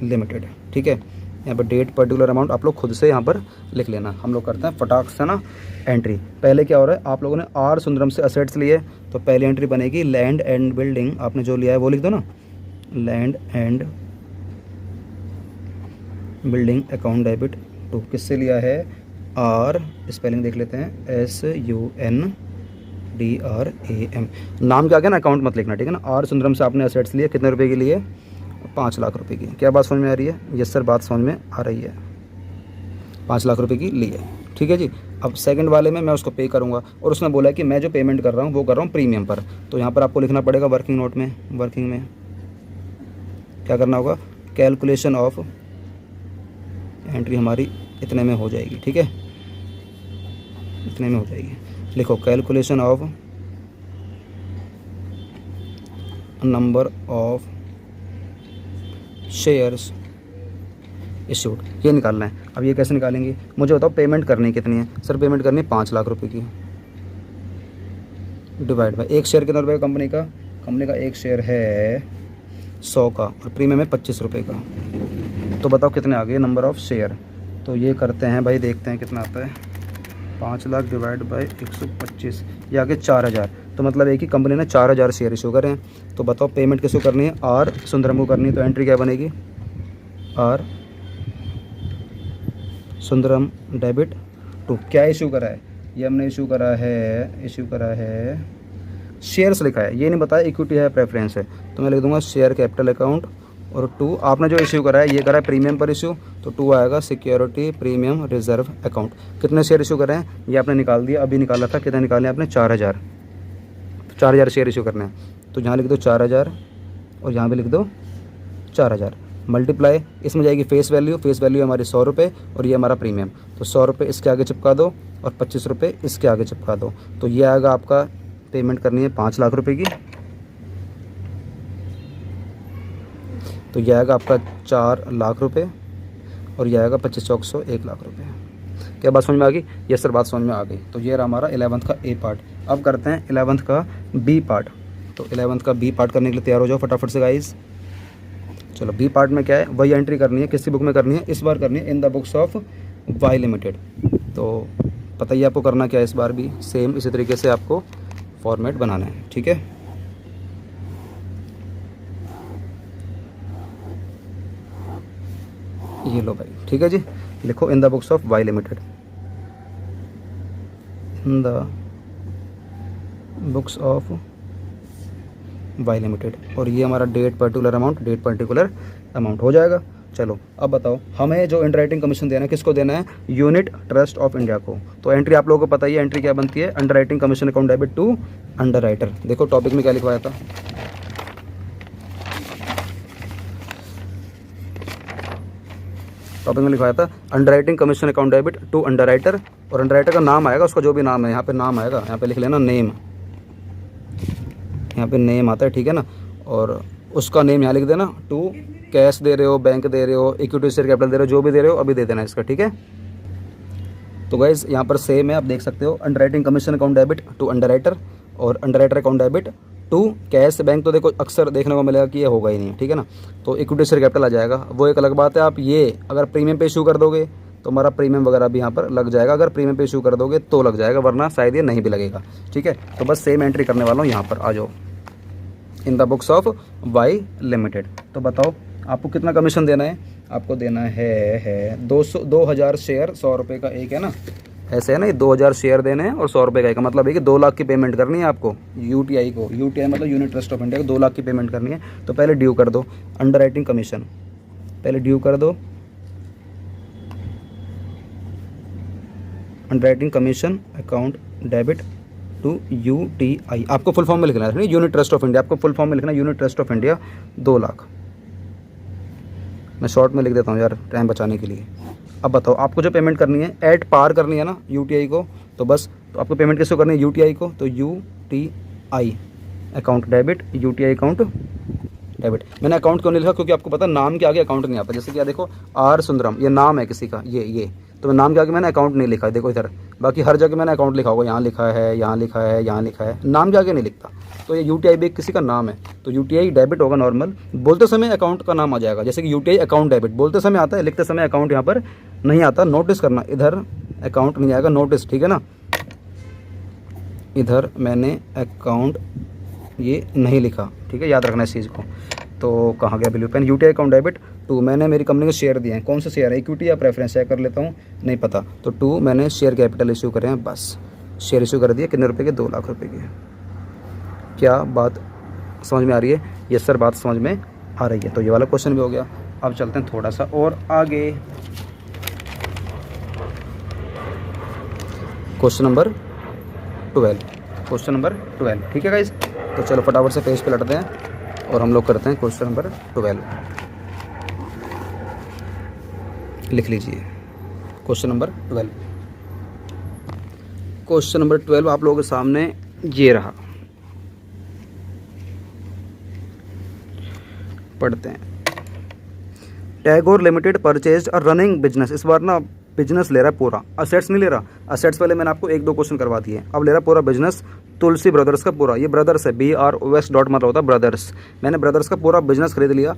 limited. ठीक है, यहाँ पर डेट, पर्टिकुलर अमाउंट आप लोग खुद से यहाँ पर लिख लेना। हम लोग करते हैं फटाक से ना एंट्री। पहले क्या हो रहा है, आप लोगों ने आर सुंदरम से असेट्स लिए, तो पहली एंट्री बनेगी लैंड एंड बिल्डिंग, आपने जो लिया है वो लिख दो ना, land and building account debit to, किससे लिया है, आर, स्पेलिंग देख लेते हैं, SUNDRAM। नाम क्या गया ना, अकाउंट मत लिखना, ठीक है ना। आर सुंदरम से आपने असेट्स लिए, कितने रुपए के लिए, 5 लाख रुपए की। क्या बात समझ में आ रही है, यस सर बात समझ में आ रही है, 5 लाख रुपए की लिए। ठीक है जी। अब सेकंड वाले में मैं उसको पे करूँगा, और उसने बोला कि मैं जो पेमेंट कर रहा हूँ वो कर रहा हूँ प्रीमियम पर। तो यहाँ पर आपको लिखना पड़ेगा वर्किंग नोट में, वर्किंग में क्या करना होगा, कैलकुलेशन ऑफ, एंट्री हमारी इतने में हो जाएगी। ठीक है, इतने में हो जाएगी। लिखो calculation of number of shares issued, ये निकालना है। अब ये कैसे निकालेंगे, मुझे बताओ पेमेंट करनी कितनी है। सर पेमेंट करनी है 5 लाख रुपए की, डिवाइड बाय एक शेयर कितना रुपये का, कंपनी का एक शेयर है 100 का, और प्रीमियम है 25 रुपये का। तो बताओ कितने आ गए नंबर ऑफ शेयर। तो ये करते हैं भाई, देखते हैं कितना आता है, 5 लाख डिवाइड बाय 125, ये आगे 4000। तो मतलब एक ही कंपनी ने 4000 शेयर इशू करे हैं। तो बताओ पेमेंट किसको करनी है, आर सुंदरम को करनी है। तो एंट्री क्या बनेगी, आर सुंदरम डेबिट टू, क्या इशू करा है, ये हमने इशू करा है शेयर्स लिखा है, ये नहीं बताया इक्विटी है प्रेफरेंस है। तो मैं लिख दूंगा शेयर कैपिटल अकाउंट, और 2 आपने जो इशू करा है, ये करा है प्रीमियम पर इशू, तो 2 आएगा सिक्योरिटी प्रीमियम रिजर्व अकाउंट। कितने शेयर इशू कर रहे हैं, ये आपने निकाल दिया, अभी निकाला था, कितने निकाले आपने, 4000। तो 4000 शेयर इशू करने हैं। तो यहाँ लिख दो 4000, और यहाँ भी लिख दो 4000, मल्टीप्लाई, इसमें जाएगी फेस वैल्यू हमारी 100 रुपये, और ये हमारा प्रीमियम। तो 100 रुपये इसके आगे चिपका दो, और 25 रुपये इसके आगे चिपका दो। तो ये आएगा आपका, पेमेंट करनी है 5 लाख रुपए की, तो यह आएगा आपका 4 लाख रुपए, और यह आएगा 25 चौक 100, 1 लाख रुपए। क्या बात समझ में आ गई, यस सर बात समझ में आ गई। तो ये रहा हमारा 11th का ए पार्ट। अब करते हैं 11th का बी पार्ट। तो 11th का बी पार्ट करने के लिए तैयार हो जाओ फटाफट से गाइस। चलो बी पार्ट में क्या है, वही एंट्री करनी है, किसी बुक में करनी है, इस बार करनी है in the books of Y limited. तो पता ही आपको करना क्या है, इस बार भी सेम इसी तरीके से आपको फॉर्मेट बनाना है, ठीक है। ये लो भाई, ठीक है जी, लिखो in the books of Y limited, in the books of Y limited, और ये हमारा डेट पर्टिकुलर अमाउंट हो जाएगा। चलो अब बताओ, हमें जो अंडरराइटिंग कमीशन देना है किसको देना है, यूनिट ट्रस्ट ऑफ इंडिया को। तो एंट्री आप लोगों को पता ही है, एंट्री क्या बनती है, underwriting commission account debit to underwriter. देखो टॉपिक में क्या लिखवाया था, टॉपिक में लिखवाया था underwriting commission account debit to underwriter, और अंडरराइटर का नाम आएगा, उसका जो भी नाम है, यहाँ पे नाम आएगा, यहाँ पे लिख लेना नेम, यहाँ पे नेम आता है, ठीक है ना, और उसका नेम यहाँ लिख देना। टू कैश दे रहे हो, बैंक दे रहे हो, इक्विटी शेयर कैपिटल दे रहे हो, जो भी दे रहे हो अभी दे देना इसका, ठीक है। तो गाइस यहाँ पर सेम है, आप देख सकते हो, underwriting commission account debit to underwriter और underwriter account debit to cash bank. तो देखो अक्सर देखने को मिलेगा कि ये होगा ही नहीं, ठीक है ना, तो इक्विटी शेयर कैपिटल आ जाएगा, वो एक अलग बात है। आप ये अगर प्रीमियम पे इशू कर दोगे तो हमारा प्रीमियम वगैरह भी यहाँ पर लग जाएगा, अगर प्रीमियम पे इशू कर दोगे तो लग जाएगा, वरना शायद ये नहीं भी लगेगा, ठीक है। तो बस सेम एंट्री करने वाला हूँ, यहाँ पर आ जाओ, in the books of Y limited. तो बताओ आपको कितना कमीशन देना है, आपको देना है 2000 शेयर, 100 रुपये का एक है ना, ऐसे है ना, ये 2000 शेयर देने हैं और 100 रुपये का एक, मतलब है कि 2 लाख की पेमेंट करनी है आपको यूटीआई को। यूटीआई मतलब यूनिट ट्रस्ट ऑफ इंडिया को 2 लाख की पेमेंट करनी है। तो पहले ड्यू कर दो अंडरराइटिंग कमीशन, पहले ड्यू कर दो underwriting commission account debit to UTI. आपको फुल फॉर्म में लिखना है, यूनिट ट्रस्ट ऑफ इंडिया, आपको फुल फॉर्म में लिखना है unit trust of India 2 lakh. मैं शॉर्ट में लिख देता हूँ यार टाइम बचाने के लिए। अब बताओ आपको जो पेमेंट करनी है एट पार करनी है ना यूटीआई को, तो बस तो आपको पेमेंट किसको करनी है, यूटीआई को। तो UTI account debit, UTI account debit. मैंने अकाउंट क्यों नहीं लिखा, क्योंकि आपको पता नाम के आगे अकाउंट नहीं आता। जैसे कि देखो आर सुंदरम, ये नाम है किसी का, ये तो मैं नाम के आगे मैंने अकाउंट नहीं लिखा है, देखो इधर। बाकी हर जगह मैंने अकाउंट लिखा होगा, यहाँ लिखा है, यहाँ लिखा है, यहाँ लिखा है, नाम के आगे नहीं लिखता। तो ये यूटीआई भी किसी का नाम है, तो यूटीआई डेबिट होगा नॉर्मल, बोलते समय अकाउंट का नाम आ जाएगा। जैसे कि यूटीआई अकाउंट डेबिट बोलते समय आता है, लिखते समय अकाउंट यहाँ पर नहीं आता। नोटिस करना, इधर अकाउंट नहीं आएगा, नोटिस, ठीक है ना। इधर मैंने अकाउंट ये नहीं लिखा, ठीक है, याद रखना इस चीज़ को। तो कहाँ गया blue pen, UTI account debit to, मैंने मेरी कंपनी को शेयर दिए हैं, कौन से शेयर है, इक्विटी या प्रेफरेंस, चेक कर लेता हूँ, नहीं पता। तो टू मैंने शेयर कैपिटल इशू करे हैं, बस शेयर इशू कर दिए, कितने रुपए के, 2 लाख रुपए के। क्या बात समझ में आ रही है, यस सर बात समझ में आ रही है। तो ये वाला क्वेश्चन भी हो गया। अब चलते हैं थोड़ा सा और आगे, क्वेश्चन नंबर 12, ठीक है गाइस। तो चलो फटाफट से पेज पे लटते हैं और हम लोग करते हैं क्वेश्चन नंबर 12। लिख लीजिए क्वेश्चन नंबर 12। क्वेश्चन नंबर 12 आप लोगों के सामने ये रहा, पढ़ते हैं। Tagore limited purchase a running business, इस बार ना बिजनेस ले रहा है पूरा, असेट्स नहीं ले रहा। असेट्स पहले मैंने आपको 1-2 क्वेश्चन करवा दिए, अब ले रहा पूरा बिजनेस। तुलसी ब्रदर्स का पूरा, ये ब्रदर्स है, BROS डॉट मतलब होता है ब्रदर्स। मैंने ब्रदर्स का पूरा बिजनेस खरीद लिया,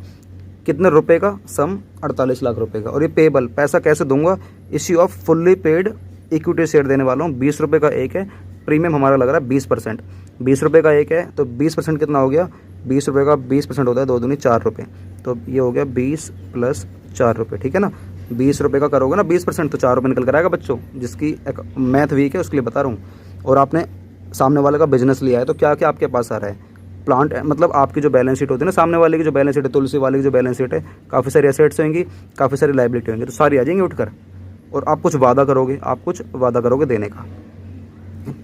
कितने रुपए का, सम 48 लाख रुपए का। और ये पेबल, पैसा कैसे दूंगा, issue off fully paid equity share देने वाला हूँ, 20 रुपये का एक है। प्रीमियम हमारा लग रहा है 20%, 20 रुपये का एक है, तो 20% कितना हो गया, 20 रुपये का 20% होता है 2 दूनी 4 रुपये, तो ये हो गया 20 + 4 रुपये, ठीक है ना। 20 रुपये का करोगे ना 20%, तो 4 रुपये निकल कर आएगा बच्चों, जिसकी मैथ वीक है उसके लिए बता रहा हूँ। और आपने सामने वाले का बिजनेस लिया है, तो क्या क्या आपके पास आ रहा है, प्लांट, मतलब आपकी जो बैलेंस शीट होती है ना, सामने वाले की जो बैलेंस शीट है, तुलसी वाले की जो बैलेंस शीट है, काफ़ी सारी एसेट्स होंगी, काफ़ी सारी लाइबिलिटी होंगी, तो सारी आ जाएंगी उठकर। और आप कुछ वादा करोगे देने का।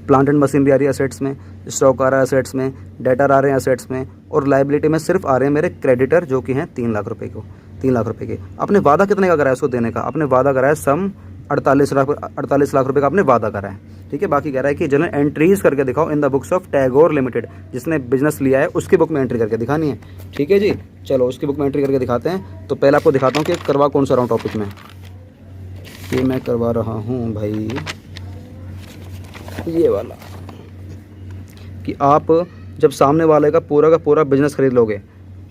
प्लांट एंड मशीनरी आ रही है एसेट्स में, स्टॉक आ रहा है एसेट्स में, डेटर आ रहे हैं एसेट्स में, और लाइबिलिटी में सिर्फ आ रहे हैं मेरे क्रेडिटर जो कि हैं 3 लाख रुपए को, 3 लाख रुपए के। आपने वादा कितने का करा है उसको देने का, आपने वादा करा है सम 48 लाख रुपए का आपने वादा करा है, ठीक है। बाकी कह रहा है कि जनरल एंट्रीज करके दिखाओ इन the books of Tagore limited, जिसने बिजनेस लिया है उसकी बुक में एंट्री करके दिखानी है, ठीक है जी। चलो उसकी बुक में एंट्री करके दिखाते हैं। तो पहले आपको दिखाता हूँ कि करवा कौन सा रहा हूँ टॉपिक में, ये मैं करवा रहा हूँ भाई ये वाला, कि आप जब सामने वाले का पूरा बिजनेस खरीद लोगे,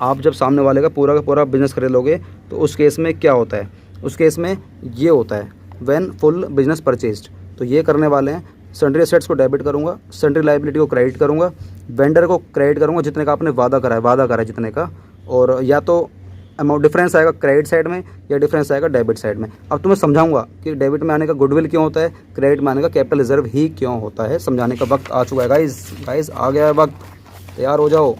आप जब सामने वाले का पूरा बिजनेस खरीद लोगे तो उस केस में क्या होता है, उस केस में ये होता है व्हेन फुल बिजनेस परचेज्ड। तो ये करने वाले हैं, सन्ड्री एसेट्स को डेबिट करूँगा, सन्ड्री लाइबिलिटी को क्रेडिट करूँगा, वेंडर को क्रेडिट करूँगा जितने का आपने वादा करा है जितने का, और या तो अमाउंट डिफरेंस आएगा क्रेडिट साइड में या डिफरेंस आएगा डेबिट साइड में। अब तुम्हें समझाऊंगा कि डेबिट में आने का गुडविल क्यों होता है, क्रेडिट में आने का कैपिटल रिजर्व ही क्यों होता है। समझाने का वक्त आ चुका है गाइस आ गया है वक्त, तैयार हो जाओ।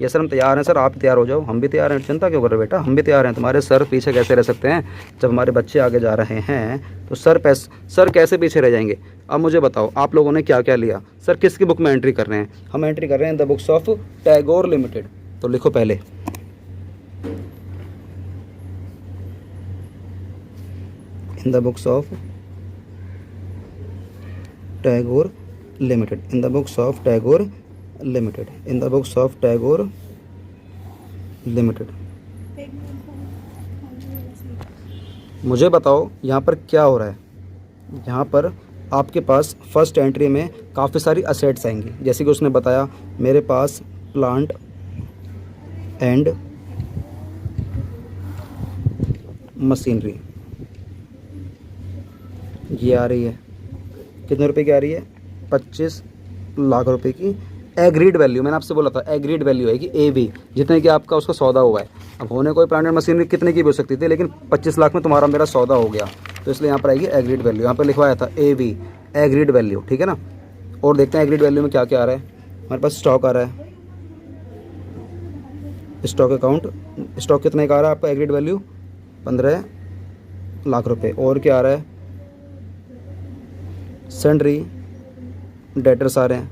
ये सर हम तैयार हैं सर, आप तैयार हो जाओ, हम भी तैयार हैं, चिंता क्यों कर रहे हो बेटा, हम भी तैयार हैं। तुम्हारे सर पीछे कैसे रह सकते हैं जब हमारे बच्चे आगे जा रहे हैं, तो सर कैसे पीछे रह जाएंगे। अब मुझे बताओ आप लोगों ने क्या क्या लिया, सर किसकी बुक में एंट्री कर रहे हैं, हम एंट्री कर रहे हैं the books of Tagore limited. तो लिखो पहले इन the books of Tagore limited, in the books of Tagore limited, in the books of Tagore limited. मुझे बताओ यहाँ पर क्या हो रहा है। यहाँ पर आपके पास फर्स्ट एंट्री में काफ़ी सारी असेट्स आएंगी, जैसे कि उसने बताया मेरे पास प्लांट एंड मशीनरी ये आ रही है, कितने रुपए की आ रही है, 25 लाख रुपए की एग्रीड वैल्यू। मैंने आपसे बोला था एग्रीड वैल्यू है कि AV जितने की आपका उसका सौदा हुआ है। अब होने कोई प्लांट एंड मशीनरी कितने की भी हो सकती थी, लेकिन 25 लाख में तुम्हारा मेरा सौदा हो गया, तो इसलिए यहाँ पर आएगी एग्रीड वैल्यू। यहाँ पर लिखवाया था AV एग्रीड वैल्यू, ठीक है ना। और देखते हैं एग्रीड वैल्यू में क्या क्या आ रहा है। हमारे पास स्टॉक आ रहा है, स्टॉक अकाउंट, स्टॉक कितने का आ रहा है आपका एग्रीड वैल्यू 15 लाख रुपए। और क्या आ रहा है, सन्ड्री डेटर्स आ रहे हैं,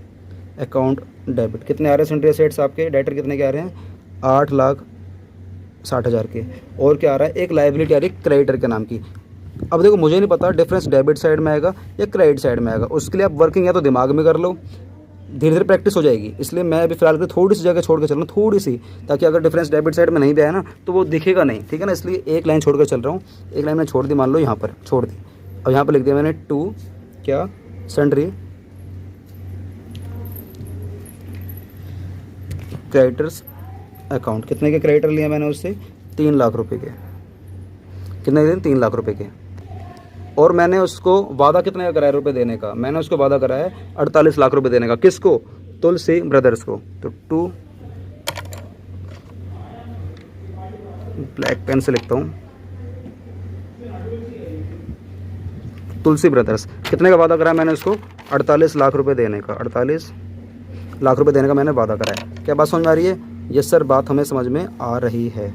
अकाउंट डेबिट कितने आ रहे हैं, सन्ड्री एसेट्स आपके डेटर कितने के आ रहे हैं 8,60,000 के। और क्या आ रहा है, एक लाइबिलिटी आ रही है क्रेडिटर के नाम की। अब देखो मुझे नहीं पता डिफरेंस डेबिट साइड में आएगा या क्रेडिट साइड में आएगा, उसके लिए आप वर्किंग या तो दिमाग में कर लो, धीरे धीरे प्रैक्टिस हो जाएगी। इसलिए मैं अभी फिलहाल थोड़ी सी जगह छोड़ कर चल रहा हूँ, थोड़ी सी, ताकि अगर डिफरेंस डेबिट साइड में नहीं भी आया ना तो वो दिखेगा नहीं, ठीक है ना। इसलिए एक लाइन छोड़ कर चल रहा हूँ, एक लाइन मैंने छोड़ दी, मान लो यहाँ पर छोड़ दी। अब यहाँ पर लिख दिया मैंने 2 क्या सन्ड्री क्रेडिटर्स अकाउंट। कितने के क्रेडिटर लिए मैंने उससे 3 लाख रुपए के, कितने के 3 लाख रुपए के। और मैंने उसको वादा कितने का कराया रुपए देने का, मैंने उसको वादा कराया है 48 लाख रुपए देने का। किसको, तुलसी ब्रदर्स को। तो 2 ब्लैक पेन से लिखता हूँ, तुलसी ब्रदर्स कितने का वादा कराया मैंने उसको 48 लाख रुपए देने का, 48 लाख रुपए देने का मैंने वादा कराया। क्या बात समझ में आ रही है? यस सर, बात हमें समझ में आ रही है,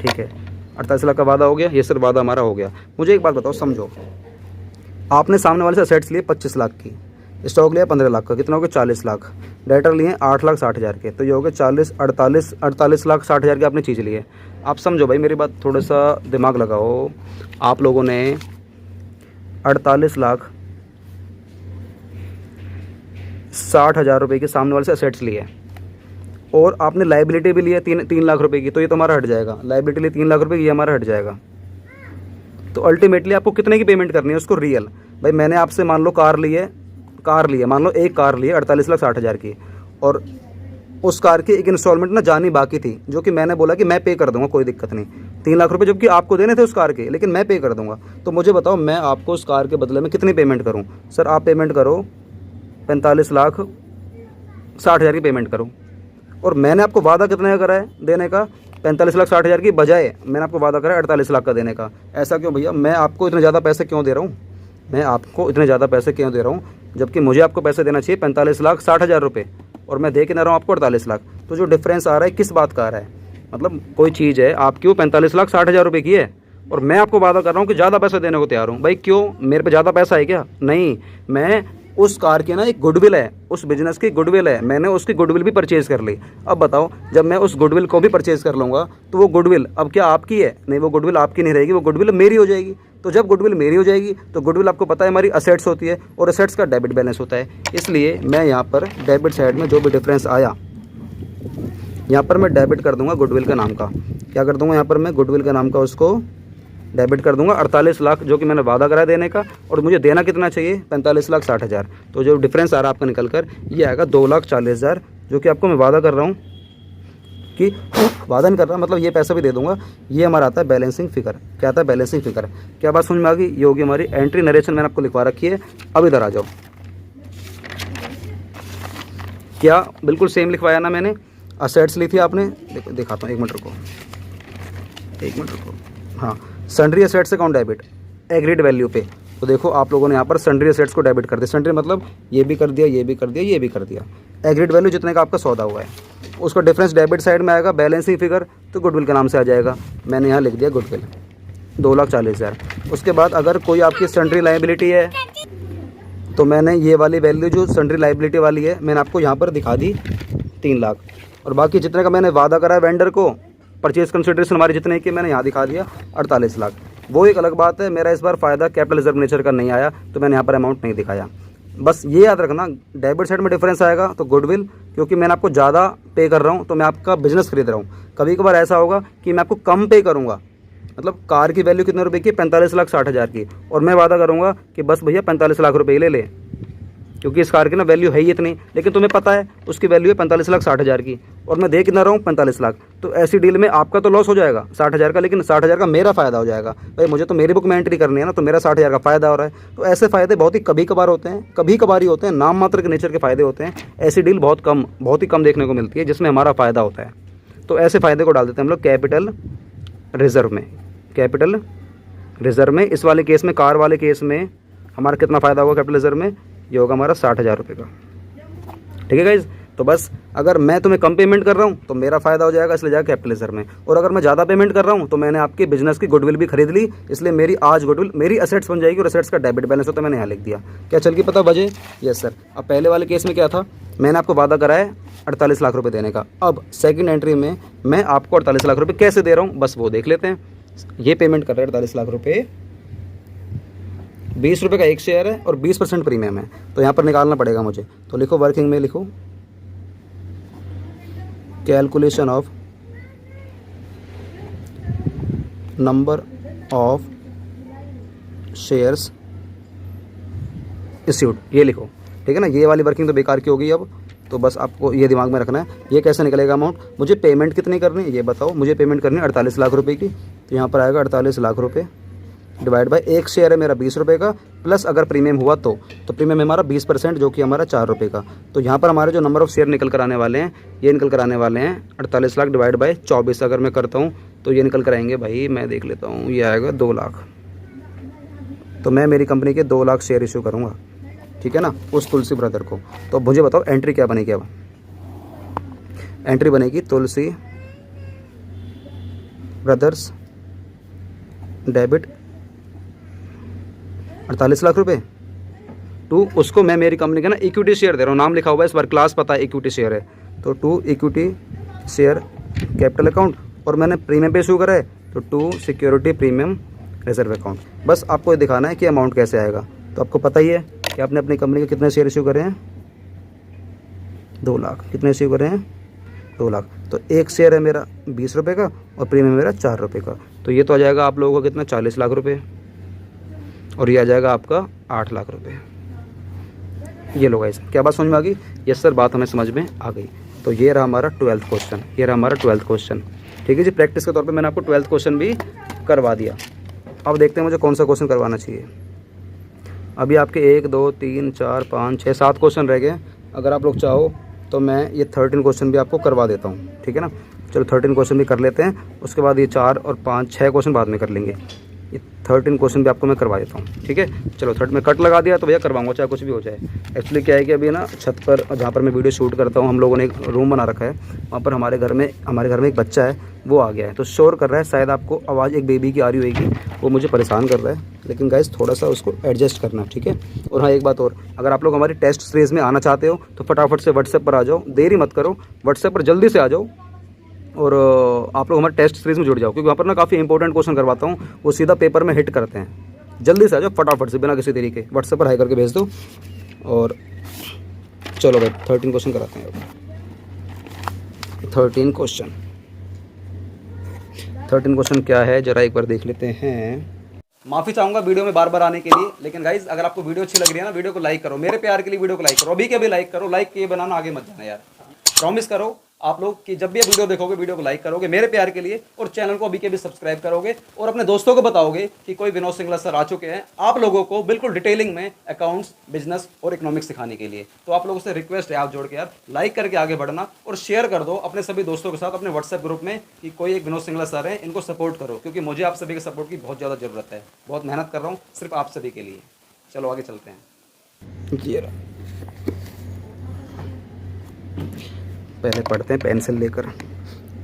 ठीक है। 48 लाख का वादा हो गया, ये सर वादा हमारा हो गया। मुझे एक बात बताओ, समझो, आपने सामने वाले से असेट्स लिए 25 लाख की, स्टॉक लिया 15 लाख का, कितना हो गया 40 लाख, डेटर लिए 8,60,000 के, तो ये हो गए 48 लाख 60,000 के आपने चीज़ लिए। आप समझो भाई मेरी बात, थोड़ा सा दिमाग लगाओ। आप लोगों ने 48 लाख 60,000 रुपये के सामने वाले से असेट्स लिए, और आपने लाइबिलिटी भी ली है 3 लाख रुपए की, तो ये तो हमारा हट जाएगा। लाइबिलिटी लिए 3 लाख रुपए की, ये हमारा हट जाएगा। तो अल्टीमेटली आपको कितने की पेमेंट करनी है उसको, रियल। भाई मैंने आपसे मान लो कार ली है, मान लो एक कार ली है 48,60,000 की, और उस कार की एक इंस्टॉलमेंट ना जानी बाकी थी, जो कि मैंने बोला कि मैं पे कर दूंगा, कोई दिक्कत नहीं। 3 लाख रुपए जबकि आपको देने थे उस कार के, लेकिन मैं पे कर दूंगा। तो मुझे बताओ मैं आपको उस कार के बदले में कितनी पेमेंट करूँ? सर आप पेमेंट करो 45,60,000 की पेमेंट करो। और मैंने आपको वादा कितने का करा है देने का, 45,60,000 की बजाय मैंने आपको वादा करा है 48 लाख का देने का। ऐसा क्यों भैया? मैं आपको इतने ज़्यादा पैसे क्यों दे रहा हूँ? मैं आपको इतने ज़्यादा पैसे क्यों दे रहा हूँ, जबकि मुझे आपको पैसे देना चाहिए 45,60,000 रुपये, और मैं दे के ना रहा हूँ आपको 48 लाख। तो जो डिफरेंस आ रहा है किस बात का आ रहा है? मतलब कोई चीज़ है आपकी वो 45,60,000 रुपये की है, और मैं आपको वादा कर रहा हूँ कि ज़्यादा पैसे देने को तैयार हूँ। भाई क्यों, मेरे पे ज़्यादा पैसा है क्या? नहीं, मैं उस कार की ना एक गुडविल है, उस बिजनेस की गुडविल है, मैंने उसकी गुडविल भी परचेज़ कर ली। अब बताओ, जब मैं उस गुडविल को भी परचेज़ कर लूँगा तो वो गुडविल अब क्या आपकी है? नहीं, वो गुडविल आपकी नहीं रहेगी, वो गुडविल मेरी हो जाएगी। तो जब गुडविल मेरी हो जाएगी तो गुडविल आपको पता है हमारी असेट्स होती है, और असेट्स का डेबिट बैलेंस होता है। इसलिए मैं यहाँ पर डेबिट साइड में जो भी डिफरेंस आया, यहाँ पर मैं डेबिट कर दूंगा गुडविल का नाम का। क्या कर दूंगा यहाँ पर मैं गुडविल का नाम का उसको डेबिट कर दूंगा 48 लाख, जो कि मैंने वादा करा देने का, और मुझे देना कितना चाहिए 45,60,000। तो जो डिफरेंस आ रहा है आपका निकल कर, ये आएगा 2,40,000, जो कि आपको मैं वादा कर रहा हूँ कि वादा नहीं कर रहा, मतलब ये पैसा भी दे दूंगा। ये हमारा आता है बैलेंसिंग फिगर। क्या आता है? Balancing figure. क्या बात समझ में आ गई? ये होगी हमारी एंट्री नरेशन, मैंने आपको लिखवा रखी है। अब इधर आ जाओ, क्या बिल्कुल सेम लिखवाया ना मैंने? असेट्स ली थी आपने, दिखाता हूँ, 1 मिनट रुको। हाँ, sundry assets account debit agreed value पे। तो देखो आप लोगों ने यहाँ पर सन्ड्री असेट्स को डेबिट कर दिया। सन्ड्री मतलब ये भी कर दिया, ये भी कर दिया, ये भी कर दिया। एग्रीड वैल्यू जितने का आपका सौदा हुआ है, उसका डिफरेंस डेबिट साइड में आएगा। बैलेंसिंग फिगर तो गुडविल के नाम से आ जाएगा। मैंने यहाँ लिख दिया गुडविल 2,40,000। उसके बाद अगर कोई आपकी सन्ड्री लायबिलिटी है तो मैंने ये वाली वैल्यू जो सन्ड्री लायबिलिटी वाली है मैंने आपको यहाँ पर दिखा दी 3 लाख। और बाकी जितने का मैंने वादा करा है वेंडर को, परचेज कंसिडरेशन हमारी जितने की, मैंने यहाँ दिखा दिया 48 लाख। वो एक अलग बात है, मेरा इस बार फ़ायदा कैपिटल रिजर्व नेचर का नहीं आया तो मैंने यहाँ पर अमाउंट नहीं दिखाया। बस ये याद रखना, डेबिट साइड में डिफरेंस आएगा तो गुडविल, क्योंकि मैंने आपको ज़्यादा पे कर रहा हूँ तो मैं आपका बिजनेस खरीद रहा हूँ। कभी कभार ऐसा होगा कि मैं आपको कम पे करूँगा, मतलब कार की वैल्यू कितने रुपए की? 45,60,000 की, और मैं वादा करूँगा कि बस भैया 45 लाख रुपये ही ले ले, क्योंकि इस कार की ना वैल्यू है ही इतनी, लेकिन तुम्हें पता है उसकी वैल्यू है 45,60,000 की, और मैं दे कितना रहा हूँ? 45 लाख। तो ऐसी डील में आपका तो लॉस हो जाएगा 60,000 का, लेकिन 60,000 का मेरा फ़ायदा हो जाएगा। भाई मुझे तो मेरी बुक में एंट्री करनी है ना, तो मेरा 60,000 का फ़ायदा हो रहा है। तो ऐसे फ़ायदे बहुत ही कभी कभार होते हैं, कभी कभार ही होते हैं, नाम मात्र के नेचर के फ़ायदे होते हैं। ऐसी डील बहुत ही कम देखने को मिलती है जिसमें हमारा फ़ायदा होता है। तो ऐसे फ़ायदे को डाल देते हैं हम लोग कैपिटल रिजर्व में। कैपिटल रिजर्व में इस वाले केस में, कार वाले केस में हमारा कितना फ़ायदा होगा कैपिटल रिजर्व में? ये होगा हमारा 60,000 रुपये का। ठीक है गाइज? तो बस अगर मैं तुम्हें कम पेमेंट कर रहा हूँ तो मेरा फ़ायदा हो जाएगा, इसलिए जाएगा कैपिटल रिजर्व में। और अगर मैं ज़्यादा पेमेंट कर रहा हूँ तो मैंने आपके बिजनेस की गुडविल भी खरीद ली, इसलिए मेरी आज गुडविल मेरी असेट्स बन जाएगी, और असेट्स का डेबिट बैलेंस होता है, मैंने यहाँ लिख दिया। क्या चल की पता वजह? Yes sir. अब पहले वाले केस में क्या था? मैंने आपको वादा करा है 48 लाख रुपये देने का। अब सेकेंड एंट्री में मैं आपको 48 लाख रुपये कैसे दे रहा हूँ, बस वो देख लेते हैं। ये पेमेंट कर रहे हैं 48 लाख रुपये, 20 रुपये का एक शेयर है और 20% प्रीमियम है, तो यहाँ पर निकालना पड़ेगा मुझे। तो लिखो, वर्किंग में लिखो calculation of number of shares issued, ये लिखो। ठीक है ना? ये वाली वर्किंग तो बेकार की होगी अब, तो बस आपको ये दिमाग में रखना है। ये कैसे निकलेगा अमाउंट? मुझे पेमेंट कितनी करनी है ये बताओ। मुझे पेमेंट करनी है 48 लाख रुपए की, तो यहाँ पर आएगा 48 लाख रुपये डिवाइड बाय एक शेयर है मेरा 20 रुपये का, प्लस अगर प्रीमियम हुआ तो प्रीमियम है हमारा 20%, जो कि हमारा 4 रुपये का। तो यहाँ पर हमारे जो नंबर ऑफ शेयर निकल कर आने वाले हैं, ये निकल कर आने वाले हैं 48 लाख डिवाइड बाय 24 अगर मैं करता हूँ तो ये निकल कर आएंगे भाई, मैं देख लेता हूँ, ये आएगा 2 लाख। तो मैं मेरी कंपनी के 2 लाख शेयर इशू करूँगा, ठीक है ना, उस तुलसी ब्रदर को। तो मुझे बताओ एंट्री क्या बनेगी? अब एंट्री बनेगी तुलसी ब्रदर्स डेबिट 48 लाख रुपए टू, उसको मैं मेरी कंपनी का ना इक्विटी शेयर दे रहा हूँ, नाम लिखा हुआ है इस बार, क्लास पता है इक्विटी शेयर है, तो to equity share capital account, और मैंने प्रीमियम पे इशू करा है तो to security premium reserve account. बस आपको दिखाना है कि अमाउंट कैसे आएगा। तो आपको पता ही है कि आपने अपनी कंपनी के कितने शेयर इशू करे हैं? 2 लाख। कितने इशू करे हैं? 2 लाख। तो एक शेयर है मेरा 20 रुपये का और प्रीमियम मेरा 4 रुपये का, तो ये तो आ जाएगा आप लोगों का कितना? 40 लाख रुपये, और ये आ जाएगा आपका 8 लाख रुपये। ये लो गाइस, क्या बात समझ में आ गई? यस सर, बात हमें समझ में आ गई। तो ये रहा हमारा 12th क्वेश्चन, ये रहा हमारा 12th क्वेश्चन। ठीक है जी, प्रैक्टिस के तौर पे मैंने आपको 12th क्वेश्चन भी करवा दिया। अब देखते हैं मुझे कौन सा क्वेश्चन करवाना चाहिए। अभी आपके 1 2 3 4 5 6 7 क्वेश्चन रह गए। अगर आप लोग चाहो तो मैं ये 13 क्वेश्चन भी आपको करवा देता हूँ, ठीक है ना। चलो 13 क्वेश्चन भी कर लेते हैं, उसके बाद ये 4 और 5 6 क्वेश्चन बाद में कर लेंगे। ये 13 क्वेश्चन भी आपको मैं करवा देता हूँ, ठीक है। चलो 13 में कट लगा दिया तो भैया करवाऊंगा, चाहे कुछ भी हो जाए। एक्चुअली क्या है कि अभी ना छत पर जहाँ पर मैं वीडियो शूट करता हूँ, हम लोगों ने एक रूम बना रखा है, वहाँ पर हमारे घर में एक बच्चा है, वो आ गया है तो शोर कर रहा है। शायद आपको आवाज़ एक बेबी की आ रही होगी, वो मुझे परेशान कर रहा है, लेकिन गाइस थोड़ा सा उसको एडजस्ट करना, ठीक है। और हाँ एक बात और, अगर आप लोग हमारी टेस्ट सीरीज़ में आना चाहते हो तो फटाफट से व्हाट्सएप पर आ जाओ, देरी मत करो, व्हाट्सएप पर जल्दी से आ जाओ और आप लोग हमारे टेस्ट सीरीज़ में जुड़ जाओ, क्योंकि वहाँ पर ना काफ़ी इंपॉर्टेंट क्वेश्चन करवाता हूँ, वो सीधा पेपर में हिट करते हैं। जल्दी से आ जाओ फटाफट से, बिना किसी देरी के व्हाट्सएप पर हाई करके भेज दो। और चलो भाई 13 क्वेश्चन कराते हैं। 13 क्वेश्चन क्या है जरा एक बार देख लेते हैं। माफ़ी चाहूँगा वीडियो में बार बार आने के लिए, लेकिन गाइज अगर आपको वीडियो अच्छी लग रही है ना, वीडियो को लाइक करो, मेरे प्यार के लिए वीडियो को लाइक करो, अभी के अभी लाइक करो, लाइक किए बनाना आगे मत जाना यार। प्रॉमिस करो आप लोग कि जब भी ये वीडियो देखोगे वीडियो को लाइक करोगे मेरे प्यार के लिए, और चैनल को अभी के भी सब्सक्राइब करोगे, और अपने दोस्तों को बताओगे कि कोई विनोद सिंगला सर आ चुके हैं आप लोगों को बिल्कुल डिटेलिंग में अकाउंट्स, बिजनेस और इकोनॉमिक्स सिखाने के लिए। तो आप लोगों से रिक्वेस्ट है, आप जोड़ के यार लाइक करके आगे बढ़ना और शेयर कर दो अपने सभी दोस्तों के साथ अपने व्हाट्सएप ग्रुप में कि कोई एक विनोद सिंगला सर है, इनको सपोर्ट करो, क्योंकि मुझे आप सभी के सपोर्ट की बहुत ज़्यादा ज़रूरत है। बहुत मेहनत कर रहा हूँ सिर्फ आप सभी के लिए। चलो आगे चलते हैं। ये रहा। पहले पढ़ते हैं पेंसिल लेकर।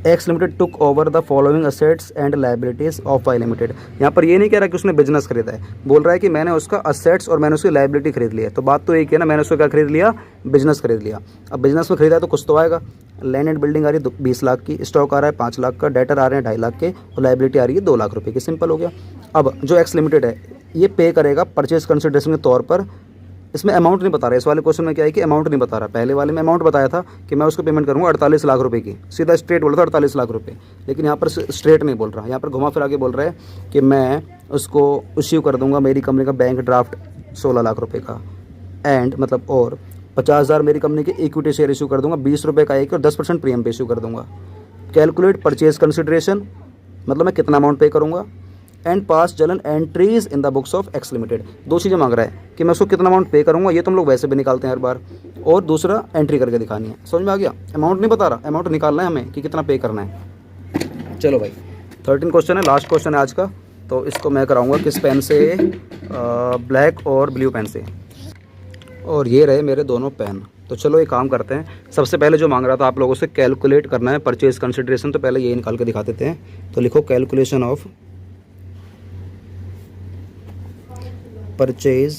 X limited took over the following assets and liabilities of Y limited. यहाँ पर ये नहीं कह रहा कि उसने बिजनेस खरीदा है, बोल रहा है कि मैंने उसका असेट्स और मैंने उसकी लाइबिलिटी खरीद लिया है। तो बात तो एक है ना, मैंने उसको क्या खरीद लिया, बिजनेस खरीद लिया। अब बिजनेस में खरीदा है तो कुछ तो आएगा। लैंड एंड बिल्डिंग आ रही है 20 लाख की, स्टॉक आ रहा है 5 लाख का, डेटर आ रहे हैं 2.5 लाख के, और लाइबिलिटी आ रही है 2 लाख रुपये की। सिंपल हो गया। अब जो एक्स लिमिटेड है ये पे करेगा परचेज कंसिडरेशन के तौर पर। इसमें अमाउंट नहीं बता रहा है। इस वाले क्वेश्चन में क्या है कि अमाउंट नहीं बता रहा। पहले वाले में अमाउंट बताया था कि मैं उसको पेमेंट करूंगा 48 लाख रुपए की, सीधा स्ट्रेट बोला था 48 लाख रुपए। लेकिन यहाँ पर स्ट्रेट नहीं बोल रहा, यहाँ पर घुमा फिरा के बोल रहा है कि मैं उसको इश्यू कर दूंगा मेरी कंपनी का बैंक ड्राफ्ट 16 लाख रुपये का, एंड मतलब और 50,000 मेरी कंपनी के इक्विटी शेयर इशू कर दूंगा, 20 रुपये का एक और 10% प्रीमियम पे इशू कर दूंगा। कैलकुलेट परचेज कंसिडरेशन, मतलब मैं कितना अमाउंट पे करूंगा, and pass journal entries in the books of X limited. दो चीज़ें मांग रहा है कि मैं उसको कितना अमाउंट पे करूंगा, ये तुम लोग वैसे भी निकालते हैं हर बार, और दूसरा एंट्री करके दिखानी है। समझ में आ गया? अमाउंट नहीं बता रहा, अमाउंट निकालना है हमें कि कितना पे करना है। चलो भाई 13 क्वेश्चन है, लास्ट क्वेश्चन है आज का। तो इसको मैं कराऊंगा किस पेन से, ब्लैक और ब्लू पेन से। और ये रहे मेरे दोनों पेन। तो चलो एक काम करते हैं। सबसे पहले जो मांग रहा था आप लोगों से कैलकुलेट करना है परचेज कंसिडरेशन, तो पहले ये निकाल के दिखा देते हैं। तो लिखो कैलकुलेशन ऑफ परचेज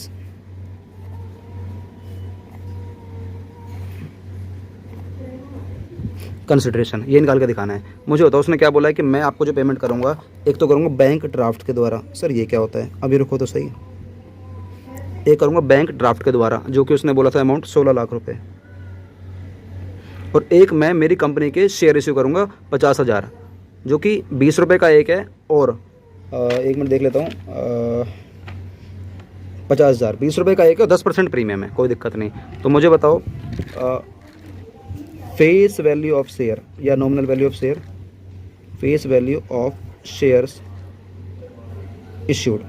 कंसिडरेशन, ये निकाल के दिखाना है। मुझे बताओ उसने क्या बोला है कि मैं आपको जो पेमेंट करूंगा एक तो करूंगा बैंक ड्राफ्ट के द्वारा। सर ये क्या होता है, अभी रुको तो सही। एक करूंगा बैंक ड्राफ्ट के द्वारा, जो कि उसने बोला था अमाउंट 16 लाख रुपए, और एक मैं मेरी कंपनी के शेयर इश्यू करूंगा 50,000, जो कि 20 रुपये का एक है, और एक मिनट देख लेता हूँ, 50,000 20 रुपये का एक है, 10% प्रीमियम है, कोई दिक्कत नहीं। तो मुझे बताओ फेस वैल्यू ऑफ शेयर या nominal value of share, face value of shares issued,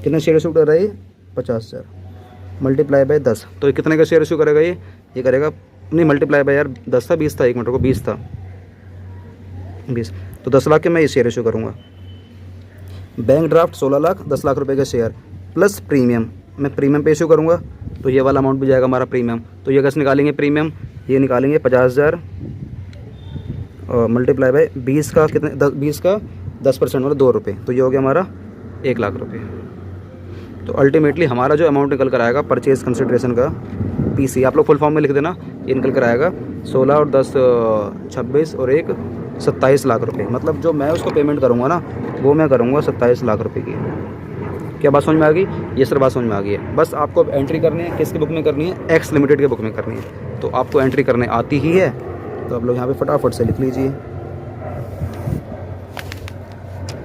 कितने शेयर इशू कर रहा है, 50,000 मल्टीप्लाई बाय 10। तो कितने का शेयर इशू करेगा ये करेगा नहीं, मल्टीप्लाई बाय यार 10 था 20 था, एक मिनट को 20 था, 20, तो 10 लाख के मैं ये शेयर इशू करूँगा। बैंक ड्राफ्ट 16 लाख, 10 लाख रुपए का शेयर प्लस प्रीमियम, मैं प्रीमियम पे इशू करूँगा, तो ये वाला अमाउंट भी जाएगा हमारा प्रीमियम। तो ये कैसे निकालेंगे प्रीमियम, ये निकालेंगे 50,000 और मल्टीप्लाई बाय 20 का कितने, 20 का 10% मतलब 2 रुपये, तो ये हो गया हमारा 1 लाख रुपये। तो अल्टीमेटली हमारा जो अमाउंट निकल कर आएगा परचेज कंसिडरेशन का, पीसी आप लोग फुल फॉर्म में लिख देना, ये निकल कर आएगा 16 और 10 26 और 1 27 लाख रुपए। मतलब जो मैं उसको पेमेंट करूँगा ना, वो मैं करूँगा 27 लाख रुपए की। क्या बात समझ में आ गई? ये सर बात समझ में आ गई है। बस आपको एंट्री करनी है, किसकी बुक में करनी है, एक्स लिमिटेड के बुक में करनी है। तो आपको एंट्री करने आती ही है, तो आप लोग यहाँ पे फटाफट से लिख लीजिए।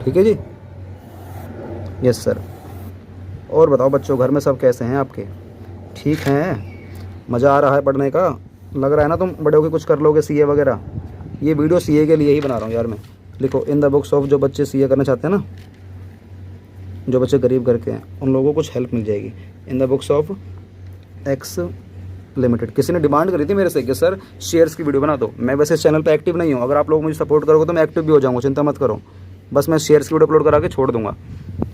ठीक है जी, यस सर। और बताओ बच्चों, घर में सब कैसे हैं आपके? ठीक हैं? मज़ा आ रहा है पढ़ने का? लग रहा है ना तुम बड़े होकर कुछ कर लोगे, सीए वगैरह। ये वीडियो सीए के लिए ही बना रहा हूँ यार मैं। लिखो इन द बुक्स ऑफ, जो बच्चे सीए करना चाहते हैं ना, जो बच्चे गरीब घर के हैं, उन लोगों को कुछ हेल्प मिल जाएगी। इन the books of X limited. किसी ने डिमांड करी थी मेरे से कि सर शेयर्स की वीडियो बना दो। मैं वैसे इस चैनल पे एक्टिव नहीं हूँ, अगर आप लोग मुझे सपोर्ट करोगे तो मैं एक्टिव भी हो जाऊँगा, चिंता मत करो। बस मैं शेयर्स की वीडियो अपलोड करा के छोड़ दूँगा।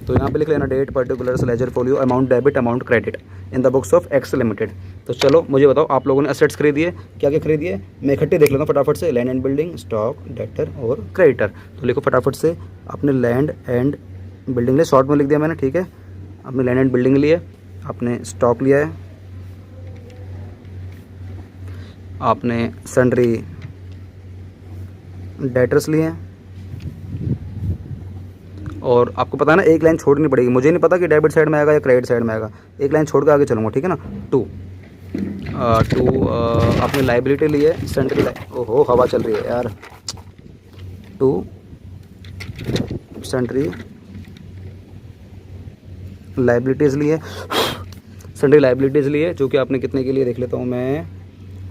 तो यहाँ पे लिख लेना date, particulars, ledger folio, amount debit, amount credit in the books of X limited. तो चलो मुझे बताओ, आप लोगों ने असेट्स खरीदिए, क्या क्या खरीदिए, मैं इकट्ठे देख लेता हूँ फटाफट से। Land and building, stock, debtor और क्रेडिटर। तो लिखो फटाफट से, आपने लैंड एंड बिल्डिंग लिए, शॉर्ट में लिख दिया मैंने, ठीक है। आपने लैंड एंड बिल्डिंग लिए, आपने स्टॉक लिया है, आपने सन्ड्री डेटर्स लिए हैं, और आपको पता है ना एक लाइन छोड़नी पड़ेगी। मुझे नहीं पता कि डेबिट साइड में आएगा या क्रेडिट साइड में आएगा, एक लाइन छोड़ के आगे चलूँगा, ठीक है ना। टू आपने लाइबिलिटी ली है, सन्ड्री, ओहो हवा चल रही है यार। 2 सन्ड्री लाइबिलिटीज़ लिए, सन्ड्री लाइबिलिटीज़ लिए, जो कि आपने कितने के लिए देख लेता हूँ मैं,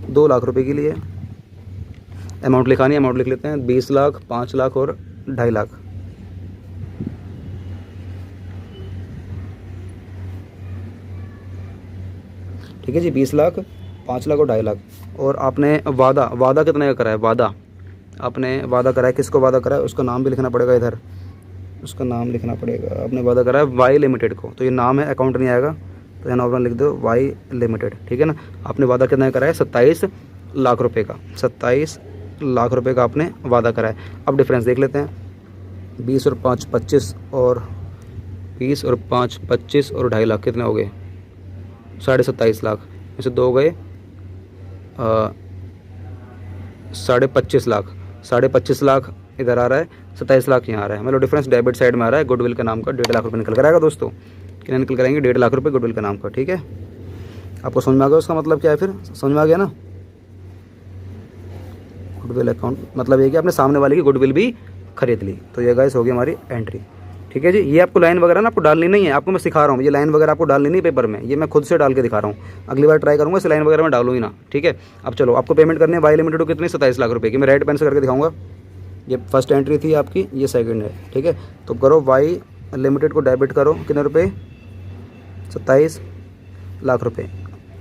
2 लाख रुपए के लिए। अमाउंट लिखानी है, अमाउंट लिख लेते हैं 20 लाख, 5 लाख और 2.5 लाख। ठीक है जी, 20 लाख, 5 लाख और 2.5 लाख। और आपने वादा कितने का करा है? वादा आपने वादा करा है, किसको वादा करा है उसका नाम भी लिखना पड़ेगा इधर, उसका नाम लिखना पड़ेगा। आपने वादा करा है वाई लिमिटेड को, तो ये नाम है, अकाउंट नहीं आएगा, तो यहाँ अपना लिख दो वाई लिमिटेड। ठीक है ना। आपने वादा कितना करा है? 27 लाख रुपए का, 27 लाख रुपए का आपने वादा करा है। अब डिफरेंस देख लेते हैं, 20 और 5 25 और 20 और 5 25 और 2.5 लाख कितने हो गए? 27.5 लाख। इसे 2 गए 25.5 लाख, 25.5 लाख इधर आ रहा है, 27 लाख यहाँ आ रहा है। मतलब डिफरेंस डेबिट साइड में आ रहा है। गुडविल के नाम का 1.5 लाख रुपये निकल कर आएगा दोस्तों। कितना निकल कर आएंगे? 1.5 लाख रुपये गुडविल के नाम का। ठीक है, आपको समझ में आ गया उसका मतलब क्या है? फिर समझ में आ गया ना। गुडविल अकाउंट मतलब ये कि आपने सामने वाले की गुडविल भी खरीद ली। तो ये गाइस होगी हमारी एंट्री। ठीक है जी। ये आपको लाइन वगैरह ना आपको डालनी नहीं है, आपको मैं सिखा रहा हूँ। ये लाइन वगैरह आपको डालनी नहीं पेपर में, ये मैं खुद से डाल के दिखा रहा हूँ। अगली बार ट्राई करूँगा इस लाइन वगैरह में डालूँ ही ना। ठीक है। अब चलो, आपको पेमेंट करनी है वाई लिमिटेड को कितनी? 27 लाख रुपये की। मैं रेड पेन से करके दिखाऊंगा। ये फर्स्ट एंट्री थी आपकी, ये सेकंड है। ठीक है, तो करो वाई लिमिटेड को डेबिट करो, कितने रुपए? 27 लाख रुपए।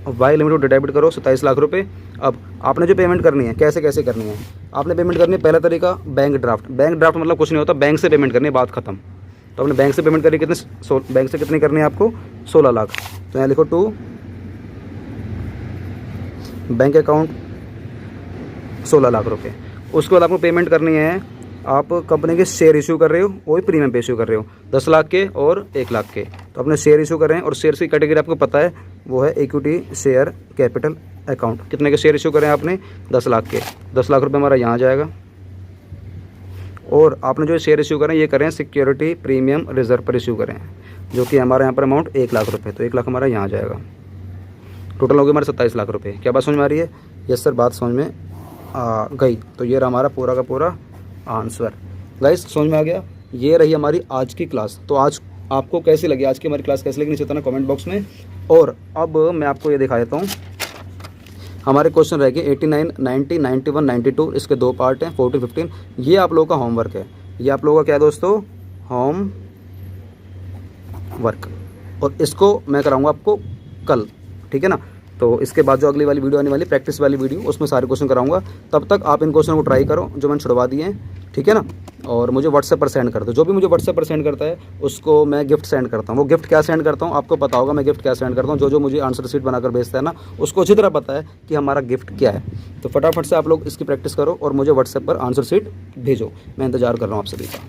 वाई लिमिटेड को डेबिट करो 27 लाख रुपए। अब आपने जो पेमेंट करनी है, कैसे कैसे करनी है? आपने पेमेंट करनी है, पहला तरीका बैंक ड्राफ्ट। बैंक ड्राफ्ट मतलब कुछ नहीं होता, बैंक से पेमेंट करनी है, बात खत्म। तो आपने बैंक से पेमेंट करी कितने? बैंक से कितनी करनी है आपको? 16 लाख। तो यहाँ लिखो टू बैंक अकाउंट 16 लाख रुपए। उसके बाद आपको पेमेंट करनी है, आप कंपनी के शेयर इशू कर रहे हो, वही प्रीमियम पे इशू कर रहे हो, 10 लाख के और 1 लाख के। तो अपने शेयर इशू कर रहे हैं, और शेयर की कैटेगरी आपको पता है, वो है इक्विटी शेयर कैपिटल अकाउंट। कितने के शेयर इशू करें आपने? 10 लाख के। 10 लाख रुपए हमारा यहाँ जाएगा। और आपने जो शेयर इशू करें, ये करें सिक्योरिटी प्रीमियम रिजर्व पर इशू करें, जो कि हमारे यहाँ पर अमाउंट 1 लाख रुपये। तो 1 लाख हमारा यहाँ जाएगा। टोटल हो गए हमारे 27 लाख रुपये। क्या बात समझ में आ रही है? यस सर, बात समझ में आ गई। तो ये रहा हमारा पूरा का पूरा आंसर। गाइस समझ में आ गया? ये रही हमारी आज की क्लास। तो आज आपको कैसी लगी, आज की हमारी क्लास कैसी लगी नीचे बताना कमेंट बॉक्स में। और अब मैं आपको ये दिखा देता हूँ, हमारे क्वेश्चन रह गए 89, 90, 91, 92। इसके 2 पार्ट हैं, 14, 15। ये आप लोगों का होमवर्क है। ये आप लोगों का क्या है दोस्तों? Home work. और इसको मैं कराऊंगा आपको कल। ठीक है ना। तो इसके बाद जो अगली वाली वीडियो आने वाली, प्रैक्टिस वाली वीडियो, उसमें सारे क्वेश्चन कराऊंगा। तब तक आप इन क्वेश्चन को ट्राई करो जो मैंने छुड़वा दिए हैं। ठीक है ना। और मुझे व्हाट्सएप पर सेंड कर दो। जो भी मुझे व्हाट्सएप पर सेंड करता है उसको मैं गिफ्ट सेंड करता हूँ। वो गिफ्ट क्या सेंड करता हूँ आपको पता होगा, मैं गिफ्ट क्या सेंड करता हूँ। जो मुझे आंसर शीट बनाकर भेजता है ना, उसको अच्छी तरह पता है कि हमारा गिफ्ट क्या है। तो फटाफट से आप लोग इसकी प्रैक्टिस करो और मुझे व्हाट्सएप पर आंसर शीट भेजो। मैं इंतजार कर रहा हूँ आप सभी का।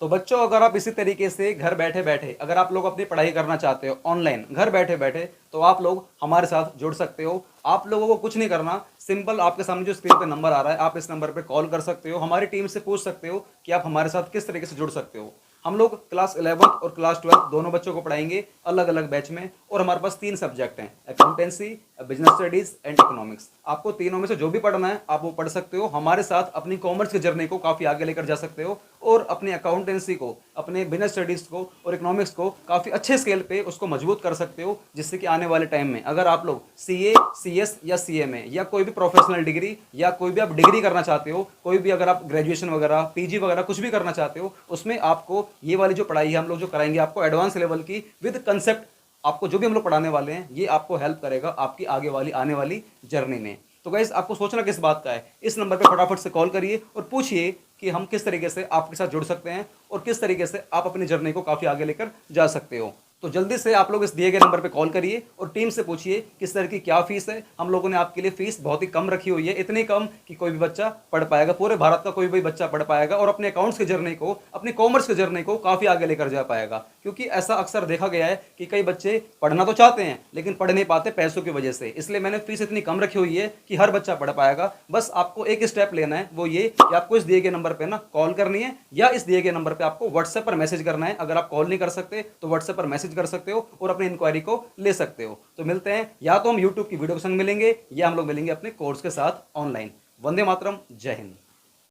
तो बच्चों, अगर आप इसी तरीके से घर बैठे बैठे अगर आप लोग अपनी पढ़ाई करना चाहते हो ऑनलाइन, घर बैठे बैठे, तो आप लोग हमारे साथ जुड़ सकते हो। आप लोगों को कुछ नहीं करना, सिंपल आपके सामने जो स्क्रीन पे नंबर आ रहा है, आप इस नंबर पे कॉल कर सकते हो। हमारी टीम से पूछ सकते हो कि आप हमारे साथ किस तरीके से जुड़ सकते हो। हम लोग क्लास 11 और क्लास 12 दोनों बच्चों को पढ़ाएंगे अलग अलग बैच में। और हमारे पास 3 सब्जेक्ट हैं, accountancy, business studies and economics. आपको तीनों में से जो भी पढ़ना है आप वो पढ़ सकते हो। हमारे साथ अपनी कॉमर्स की जर्नी को काफ़ी आगे लेकर जा सकते हो, और अपनी अकाउंटेंसी को, अपने बिजनेस स्टडीज को और इकोनॉमिक्स को काफ़ी अच्छे स्केल पे उसको मजबूत कर सकते हो, जिससे कि आने वाले टाइम में अगर आप लोग CA, CS या CMA या कोई भी प्रोफेशनल डिग्री या कोई भी आप डिग्री करना चाहते हो, कोई भी अगर आप ग्रेजुएशन वगैरह, PG वगैरह कुछ भी करना चाहते हो, उसमें आपको ये वाली जो पढ़ाई है हम लोग जो कराएंगे आपको एडवांस लेवल की विद कंसेप्ट, आपको जो भी हम लोग पढ़ाने वाले हैं ये आपको हेल्प करेगा आपकी आगे वाली आने वाली जर्नी में। तो गाइस, आपको सोचना किस बात का है, इस नंबर पे फटाफट से कॉल करिए और पूछिए कि हम किस तरीके से आपके साथ जुड़ सकते हैं और किस तरीके से आप अपनी जर्नी को काफ़ी आगे लेकर जा सकते हो। तो जल्दी से आप लोग इस दिए गए नंबर पे कॉल करिए और टीम से पूछिए किस तरह की क्या फीस है। हम लोगों ने आपके लिए फीस बहुत ही कम रखी हुई है, इतनी कम कि कोई भी बच्चा पढ़ पाएगा, पूरे भारत का कोई भी बच्चा पढ़ पाएगा और अपने अकाउंट्स की जर्नी को, अपनी कॉमर्स की जर्नी को काफ़ी आगे लेकर जा पाएगा। क्योंकि ऐसा अक्सर देखा गया है कि कई बच्चे पढ़ना तो चाहते हैं लेकिन पढ़ नहीं पाते पैसों की वजह से। इसलिए मैंने फीस इतनी कम रखी हुई है कि हर बच्चा पढ़ पाएगा। बस आपको एक स्टेप लेना है, वो ये कि आपको इस दिए गए नंबर पर ना कॉल करनी है, या इस दिए गए नंबर पर आपको व्हाट्सएप पर मैसेज करना है। अगर आप कॉल नहीं कर सकते तो व्हाट्सएप पर मैसेज कर सकते हो और अपनी इंक्वायरी को ले सकते हो। तो मिलते हैं, या तो हम YouTube की वीडियो के संग मिलेंगे या हम लोग मिलेंगे अपने कोर्स के साथ ऑनलाइन। वंदे मातरम, जय हिंद।